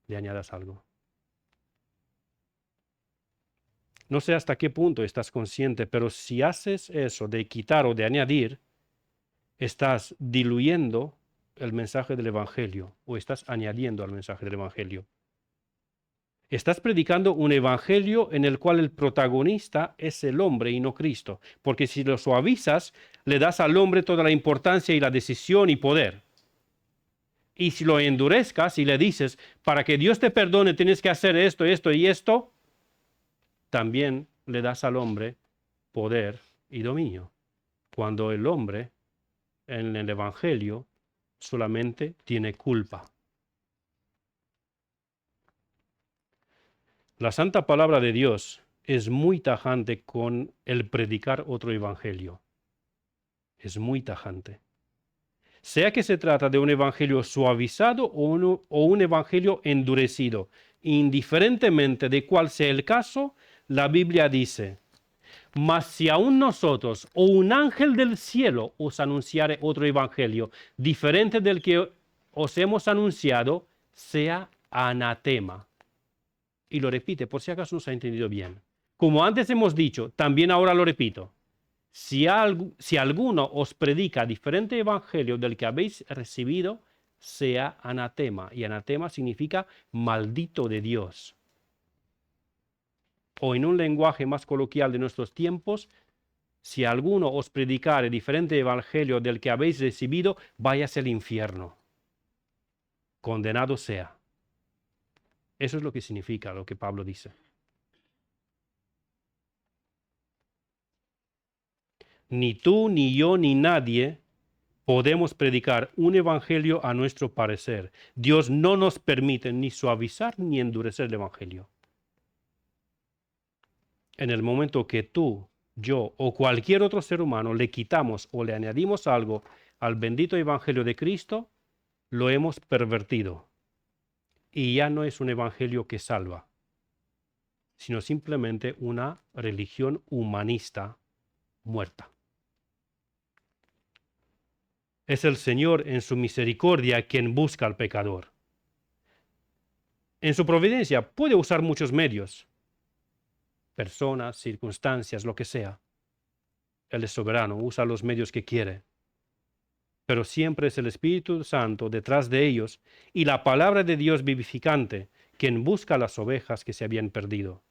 Le añadas algo. No sé hasta qué punto estás consciente, pero si haces eso de quitar o de añadir, estás diluyendo el mensaje del Evangelio o estás añadiendo al mensaje del Evangelio. Estás predicando un evangelio en el cual el protagonista es el hombre y no Cristo, porque si lo suavizas, le das al hombre toda la importancia y la decisión y poder. Y si lo endurezcas y le dices, para que Dios te perdone tienes que hacer esto, esto y esto, también le das al hombre poder y dominio. Cuando el hombre en el evangelio solamente tiene culpa. La santa palabra de Dios es muy tajante con el predicar otro evangelio. Es muy tajante. Sea que se trata de un evangelio suavizado o un evangelio endurecido, indiferentemente de cuál sea el caso, la Biblia dice, mas si aún nosotros o un ángel del cielo os anunciare otro evangelio diferente del que os hemos anunciado, sea anatema. Y lo repite, por si acaso no se ha entendido bien. Como antes hemos dicho, también ahora lo repito. Si alguno os predica diferente evangelio del que habéis recibido, sea anatema. Y anatema significa maldito de Dios. O en un lenguaje más coloquial de nuestros tiempos, si alguno os predicare diferente evangelio del que habéis recibido, váyase al infierno. Condenado sea. Eso es lo que significa lo que Pablo dice. Ni tú, ni yo, ni nadie podemos predicar un evangelio a nuestro parecer. Dios no nos permite ni suavizar ni endurecer el evangelio. En el momento que tú, yo o cualquier otro ser humano le quitamos o le añadimos algo al bendito evangelio de Cristo, lo hemos pervertido. Y ya no es un evangelio que salva, sino simplemente una religión humanista muerta. Es el Señor en su misericordia quien busca al pecador. En su providencia puede usar muchos medios, personas, circunstancias, lo que sea. Él es soberano, usa los medios que quiere. Pero siempre es el Espíritu Santo detrás de ellos y la palabra de Dios vivificante quien busca las ovejas que se habían perdido.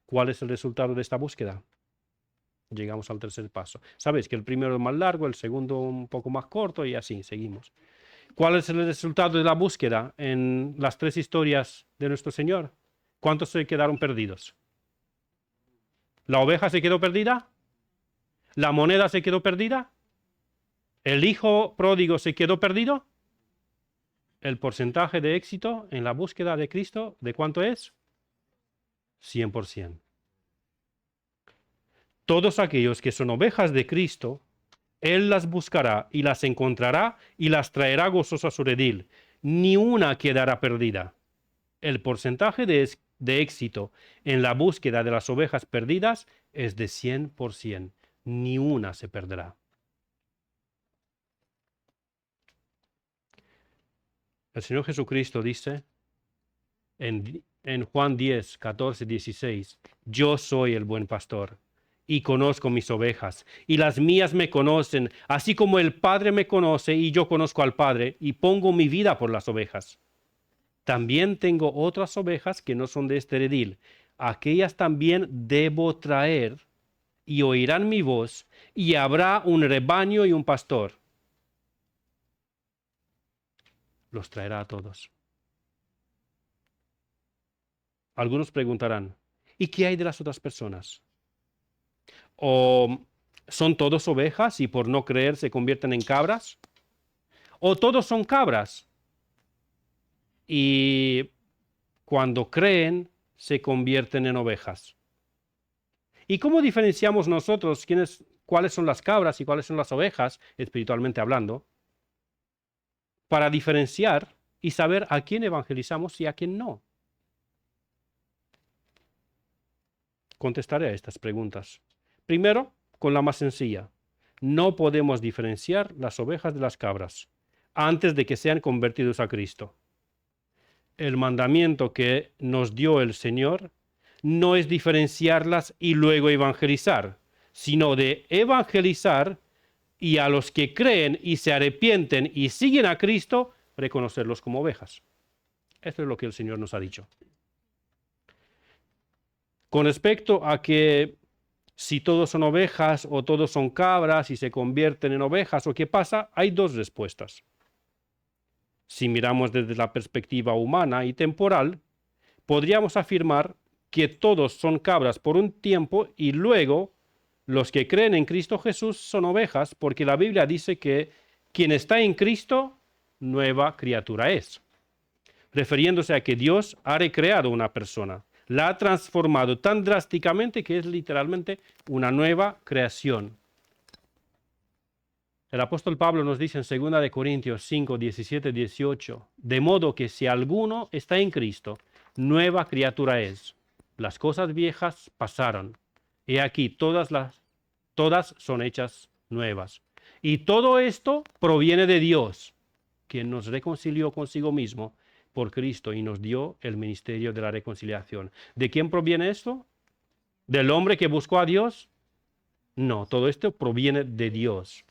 ¿Cuál es el resultado de esta búsqueda? Llegamos al tercer paso. Sabéis que el primero es más largo, el segundo un poco más corto y así seguimos. ¿Cuál es el resultado de la búsqueda en las tres historias de nuestro Señor? ¿Cuántos se quedaron perdidos? ¿La oveja se quedó perdida? ¿La moneda se quedó perdida? ¿El hijo pródigo se quedó perdido? ¿El porcentaje de éxito en la búsqueda de Cristo de cuánto es? 100%. Todos aquellos que son ovejas de Cristo, Él las buscará y las encontrará y las traerá gozoso a su redil. Ni una quedará perdida. El porcentaje de éxito en la búsqueda de las ovejas perdidas es de 100%. Ni una se perderá. El Señor Jesucristo dice en Juan 10, 14, 16, yo soy el buen pastor y conozco mis ovejas, y las mías me conocen, así como el Padre me conoce y yo conozco al Padre, y pongo mi vida por las ovejas. También tengo otras ovejas que no son de este redil. Aquellas también debo traer, y oirán mi voz, y habrá un rebaño y un pastor. Los traerá a todos. Algunos preguntarán, ¿y qué hay de las otras personas? ¿O son todos ovejas y por no creer se convierten en cabras? ¿O todos son cabras y cuando creen se convierten en ovejas? ¿Y cómo diferenciamos nosotros cuáles son las cabras y cuáles son las ovejas, espiritualmente hablando, para diferenciar y saber a quién evangelizamos y a quién no? Contestaré a estas preguntas. Primero, con la más sencilla. No podemos diferenciar las ovejas de las cabras antes de que sean convertidos a Cristo. El mandamiento que nos dio el Señor no es diferenciarlas y luego evangelizar, sino de evangelizar y a los que creen y se arrepienten y siguen a Cristo, reconocerlos como ovejas. Esto es lo que el Señor nos ha dicho. Con respecto a que si todos son ovejas o todos son cabras y se convierten en ovejas o qué pasa, hay dos respuestas. Si miramos desde la perspectiva humana y temporal, podríamos afirmar que todos son cabras por un tiempo y luego los que creen en Cristo Jesús son ovejas, porque la Biblia dice que quien está en Cristo, nueva criatura es, refiriéndose a que Dios ha recreado una persona, la ha transformado tan drásticamente que es literalmente una nueva creación. El apóstol Pablo nos dice en 2 Corintios 5, 17, 18, de modo que si alguno está en Cristo, nueva criatura es. Las cosas viejas pasaron. He aquí, todas son hechas nuevas. Y todo esto proviene de Dios, quien nos reconcilió consigo mismo por Cristo y nos dio el ministerio de la reconciliación. ¿De quién proviene esto? ¿Del hombre que buscó a Dios? No, todo esto proviene de Dios,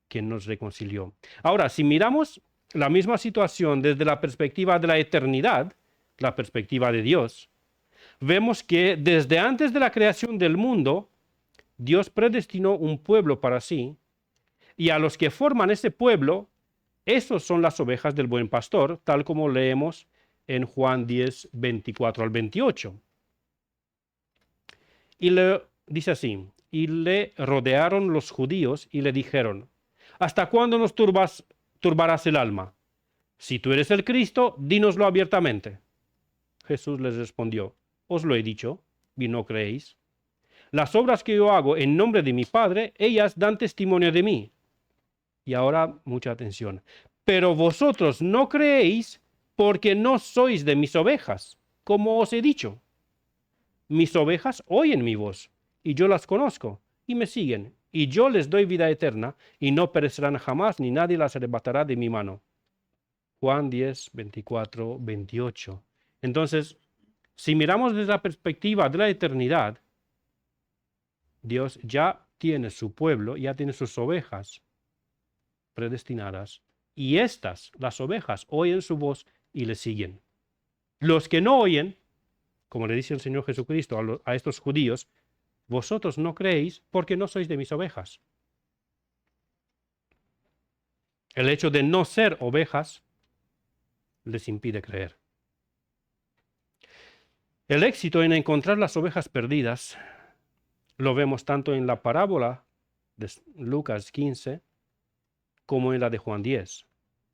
quien nos reconcilió. Ahora, si miramos la misma situación desde la perspectiva de la eternidad, la perspectiva de Dios, vemos que desde antes de la creación del mundo, Dios predestinó un pueblo para sí, y a los que forman ese pueblo, esos son las ovejas del buen pastor, tal como leemos en Juan 10, 24 al 28. Y dice así, y le rodearon los judíos y le dijeron, ¿hasta cuándo nos turbarás el alma? Si tú eres el Cristo, dínoslo abiertamente. Jesús les respondió, os lo he dicho, y no creéis. Las obras que yo hago en nombre de mi Padre, ellas dan testimonio de mí. Y ahora mucha atención. Pero vosotros no creéis porque no sois de mis ovejas, como os he dicho. Mis ovejas oyen mi voz, y yo las conozco, y me siguen, y yo les doy vida eterna, y no perecerán jamás, ni nadie las arrebatará de mi mano. Juan 10, 24, 28. Entonces, si miramos desde la perspectiva de la eternidad, Dios ya tiene su pueblo, ya tiene sus ovejas predestinadas, y estas, las ovejas, oyen su voz y le siguen. Los que no oyen, como le dice el Señor Jesucristo a estos judíos, vosotros no creéis porque no sois de mis ovejas. El hecho de no ser ovejas les impide creer. El éxito en encontrar las ovejas perdidas lo vemos tanto en la parábola de Lucas 15 como en la de Juan 10.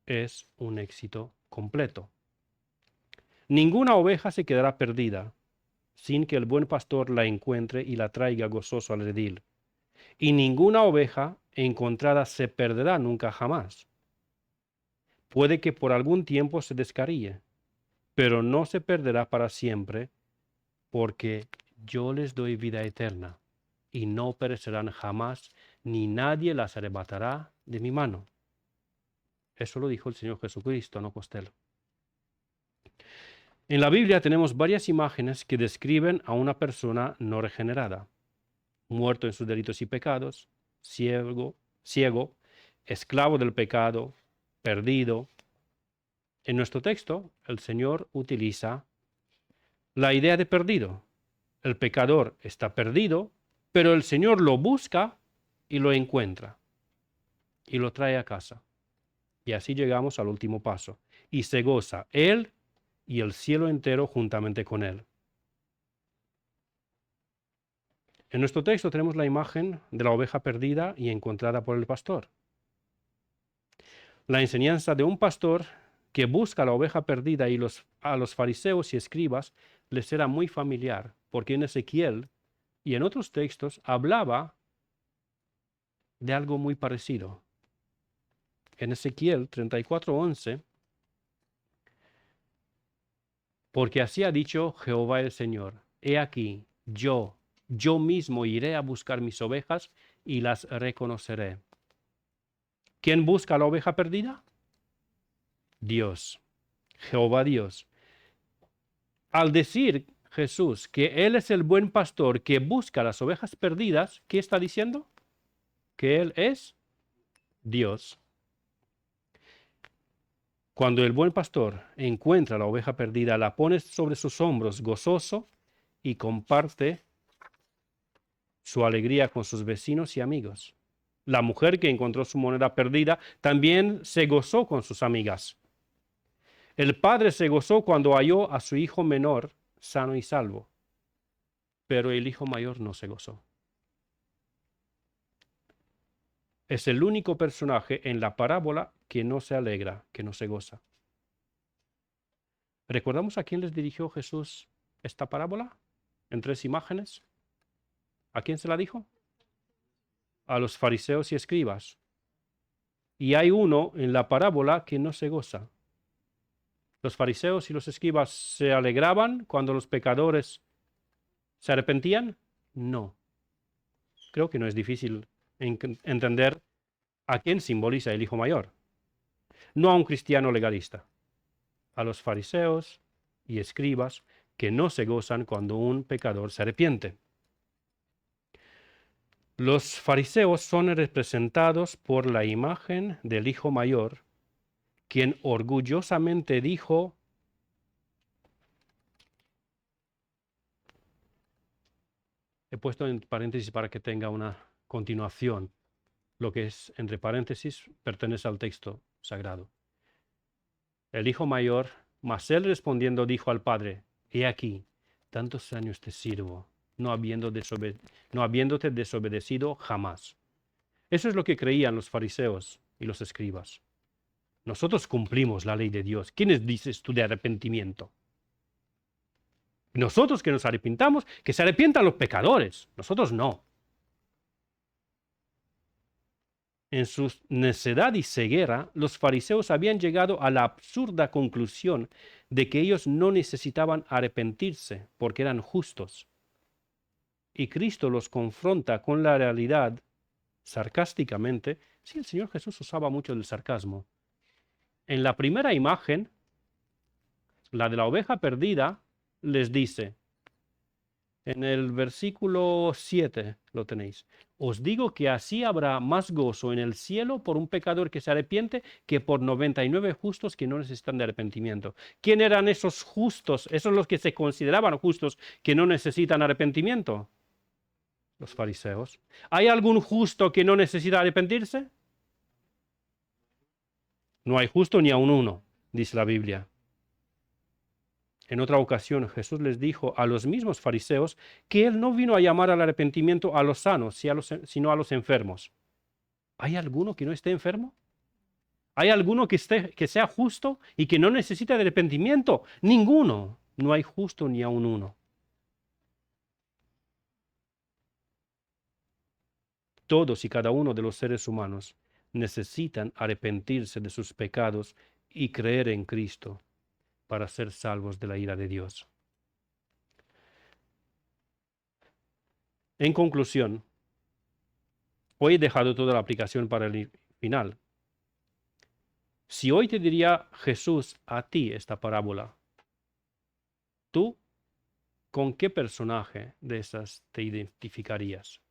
Es un éxito completo. Ninguna oveja se quedará perdida sin que el buen pastor la encuentre y la traiga gozoso al redil. Y ninguna oveja encontrada se perderá nunca jamás. Puede que por algún tiempo se descarríe, pero no se perderá para siempre, porque yo les doy vida eterna, y no perecerán jamás, ni nadie las arrebatará de mi mano. Eso lo dijo el Señor Jesucristo, no Costello. En la Biblia tenemos varias imágenes que describen a una persona no regenerada, muerto en sus delitos y pecados, ciego, esclavo del pecado, perdido. En nuestro texto, el Señor utiliza la idea de perdido. El pecador está perdido, pero el Señor lo busca y lo encuentra y lo trae a casa. Y así llegamos al último paso. Y se goza él y el cielo entero juntamente con él. En nuestro texto tenemos la imagen de la oveja perdida y encontrada por el pastor. La enseñanza de un pastor que busca la oveja perdida y a los fariseos y escribas les era muy familiar, porque en Ezequiel y en otros textos hablaba de algo muy parecido. En Ezequiel 34:11, porque así ha dicho Jehová el Señor, he aquí, yo mismo iré a buscar mis ovejas y las reconoceré. ¿Quién busca la oveja perdida? Dios, Jehová Dios. Al decir Jesús que Él es el buen pastor que busca las ovejas perdidas, ¿qué está diciendo? Que Él es Dios. Cuando el buen pastor encuentra la oveja perdida, la pone sobre sus hombros gozoso y comparte su alegría con sus vecinos y amigos. La mujer que encontró su moneda perdida también se gozó con sus amigas. El padre se gozó cuando halló a su hijo menor sano y salvo, pero el hijo mayor no se gozó. Es el único personaje en la parábola que no se alegra, que no se goza. ¿Recordamos a quién les dirigió Jesús esta parábola? En 3 imágenes. ¿A quién se la dijo? A los fariseos y escribas. Y hay uno en la parábola que no se goza. Los fariseos y los escribas se alegraban cuando los pecadores se arrepentían. No. Creo que no es difícil entender a quién simboliza el hijo mayor. No a un cristiano legalista. A los fariseos y escribas que no se gozan cuando un pecador se arrepiente. Los fariseos son representados por la imagen del hijo mayor, quien orgullosamente dijo: he puesto en paréntesis para que tenga una continuación. Lo que es entre paréntesis pertenece al texto sagrado. El hijo mayor, mas él respondiendo dijo al padre: he aquí, tantos años te sirvo, no habiéndote desobedecido jamás. Eso es lo que creían los fariseos y los escribas. Nosotros cumplimos la ley de Dios. ¿Quiénes dices tú de arrepentimiento? Nosotros que nos arrepintamos, que se arrepientan los pecadores. Nosotros no. En su necedad y ceguera, los fariseos habían llegado a la absurda conclusión de que ellos no necesitaban arrepentirse porque eran justos. Y Cristo los confronta con la realidad sarcásticamente. Sí, el Señor Jesús usaba mucho el sarcasmo. En la primera imagen, la de la oveja perdida, les dice, en el versículo 7 lo tenéis, os digo que así habrá más gozo en el cielo por un pecador que se arrepiente que por 99 justos que no necesitan de arrepentimiento. ¿Quién eran esos justos? Esos los que se consideraban justos que no necesitan arrepentimiento. Los fariseos. ¿Hay algún justo que no necesita arrepentirse? No hay justo ni aun uno, dice la Biblia. En otra ocasión Jesús les dijo a los mismos fariseos que Él no vino a llamar al arrepentimiento a los sanos, sino a los enfermos. ¿Hay alguno que no esté enfermo? ¿Hay alguno que sea justo y que no necesite de arrepentimiento? Ninguno. No hay justo ni aun uno. Todos y cada uno de los seres humanos necesitan arrepentirse de sus pecados y creer en Cristo para ser salvos de la ira de Dios. En conclusión, hoy he dejado toda la aplicación para el final. Si hoy te diría Jesús a ti esta parábola, ¿tú con qué personaje de esas te identificarías?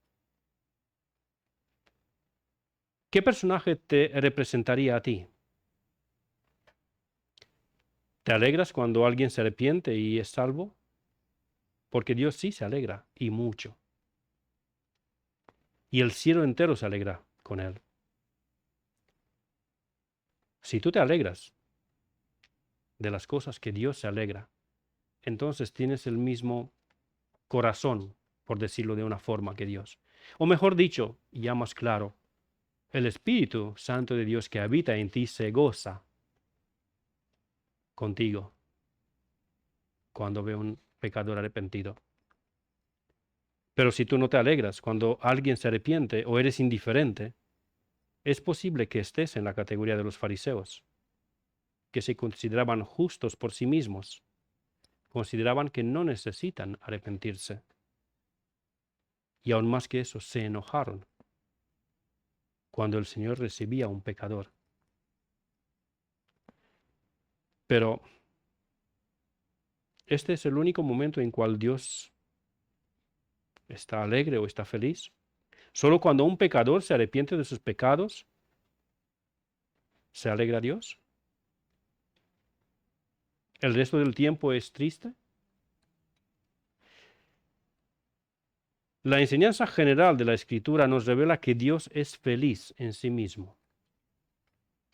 ¿Qué personaje te representaría a ti? ¿Te alegras cuando alguien se arrepiente y es salvo? Porque Dios sí se alegra, y mucho. Y el cielo entero se alegra con él. Si tú te alegras de las cosas que Dios se alegra, entonces tienes el mismo corazón, por decirlo de una forma, que Dios. O mejor dicho, ya más claro, el Espíritu Santo de Dios que habita en ti se goza contigo cuando ve un pecador arrepentido. Pero si tú no te alegras cuando alguien se arrepiente o eres indiferente, es posible que estés en la categoría de los fariseos, que se consideraban justos por sí mismos, consideraban que no necesitan arrepentirse. Y aún más que eso, se enojaron cuando el Señor recibía a un pecador. Pero este es el único momento en cual Dios está alegre o está feliz. Solo cuando un pecador se arrepiente de sus pecados, ¿se alegra Dios? ¿El resto del tiempo es triste? La enseñanza general de la Escritura nos revela que Dios es feliz en sí mismo.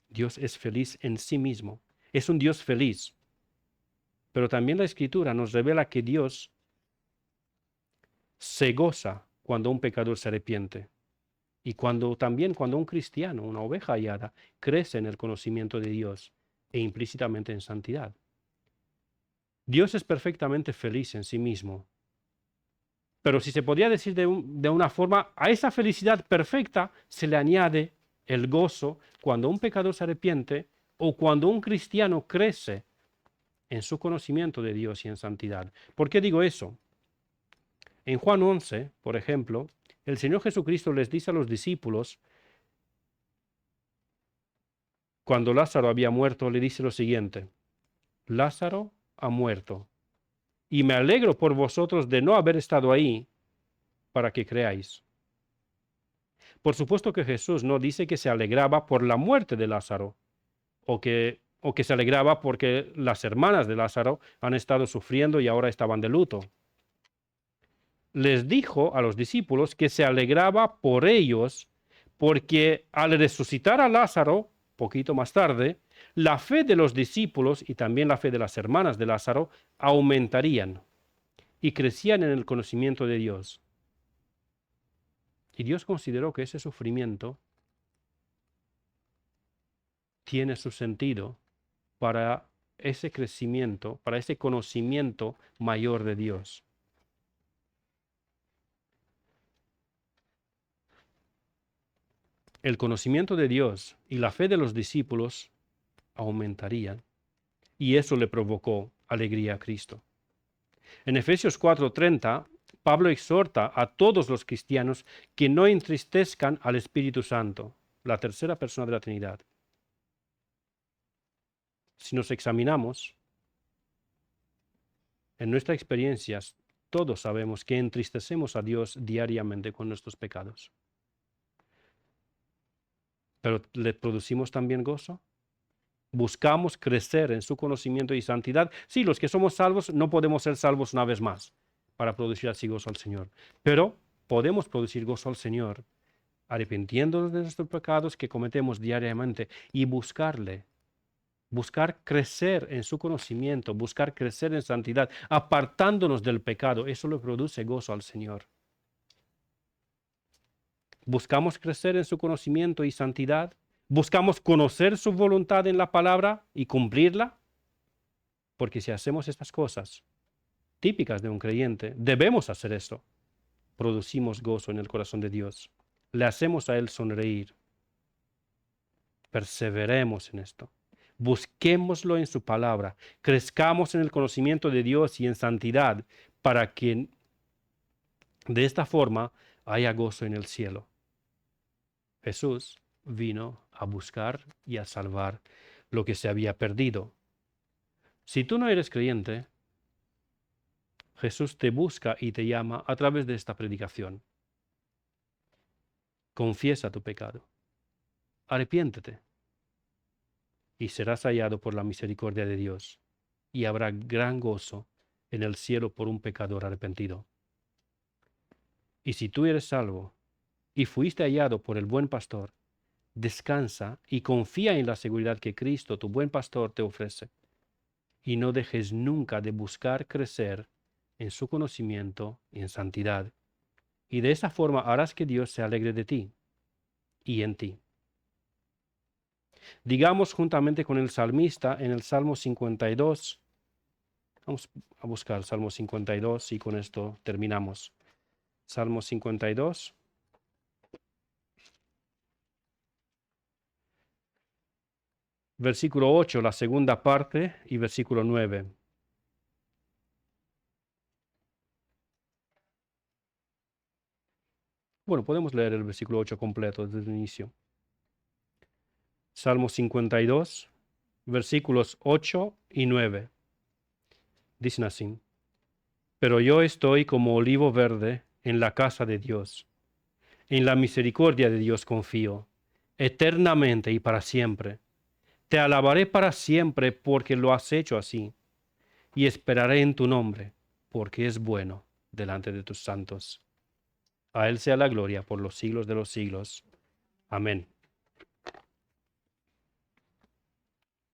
Dios es feliz en sí mismo. Es un Dios feliz. Pero también la Escritura nos revela que Dios se goza cuando un pecador se arrepiente. Y también cuando un cristiano, una oveja hallada, crece en el conocimiento de Dios e implícitamente en santidad. Dios es perfectamente feliz en sí mismo. Pero si se podría decir de una forma, a esa felicidad perfecta se le añade el gozo cuando un pecador se arrepiente o cuando un cristiano crece en su conocimiento de Dios y en santidad. ¿Por qué digo eso? En Juan 11, por ejemplo, el Señor Jesucristo les dice a los discípulos, cuando Lázaro había muerto, le dice lo siguiente: Lázaro ha muerto, y me alegro por vosotros de no haber estado ahí para que creáis. Por supuesto que Jesús no dice que se alegraba por la muerte de Lázaro, o que se alegraba porque las hermanas de Lázaro han estado sufriendo y ahora estaban de luto. Les dijo a los discípulos que se alegraba por ellos, porque al resucitar a Lázaro, poquito más tarde, la fe de los discípulos y también la fe de las hermanas de Lázaro aumentarían. y crecían en el conocimiento de Dios. Y Dios consideró que ese sufrimiento tiene su sentido para ese crecimiento, para ese conocimiento mayor de Dios. El conocimiento de Dios y la fe de los discípulos aumentarían, y eso le provocó alegría a Cristo. En Efesios 4:30, Pablo exhorta a todos los cristianos que no entristezcan al Espíritu Santo, la tercera persona de la Trinidad. Si nos examinamos, en nuestras experiencias, todos sabemos que entristecemos a Dios diariamente con nuestros pecados. Pero ¿le producimos también gozo? ¿Buscamos crecer en su conocimiento y santidad? Sí, los que somos salvos no podemos ser salvos una vez más para producir así gozo al Señor. Pero podemos producir gozo al Señor arrepintiéndonos de nuestros pecados que cometemos diariamente y buscarle. Buscar crecer en su conocimiento, buscar crecer en santidad, apartándonos del pecado. Eso le produce gozo al Señor. Buscamos crecer en su conocimiento y santidad. Buscamos conocer su voluntad en la palabra y cumplirla. Porque si hacemos estas cosas típicas de un creyente, debemos hacer esto. Producimos gozo en el corazón de Dios. Le hacemos a Él sonreír. Perseveremos en esto. Busquémoslo en su palabra. Crezcamos en el conocimiento de Dios y en santidad para que de esta forma haya gozo en el cielo. Jesús vino a buscar y a salvar lo que se había perdido. Si tú no eres creyente, Jesús te busca y te llama a través de esta predicación. Confiesa tu pecado. Arrepiéntete y serás hallado por la misericordia de Dios, y habrá gran gozo en el cielo por un pecador arrepentido. Y si tú eres salvo y fuiste hallado por el buen pastor, descansa y confía en la seguridad que Cristo, tu buen pastor, te ofrece. Y no dejes nunca de buscar crecer en su conocimiento y en santidad. Y de esa forma harás que Dios se alegre de ti y en ti. Digamos juntamente con el salmista en el Salmo 52. Vamos a buscar el Salmo 52 y con esto terminamos. Salmo 52. Versículo 8, la segunda parte, y versículo 9. Bueno, podemos leer el versículo 8 completo desde el inicio. Salmo 52, versículos 8 y 9. Dicen así: Pero yo estoy como olivo verde en la casa de Dios. En la misericordia de Dios confío, eternamente y para siempre. Te alabaré para siempre porque lo has hecho así, y esperaré en tu nombre, porque es bueno delante de tus santos. A Él sea la gloria por los siglos de los siglos. Amén.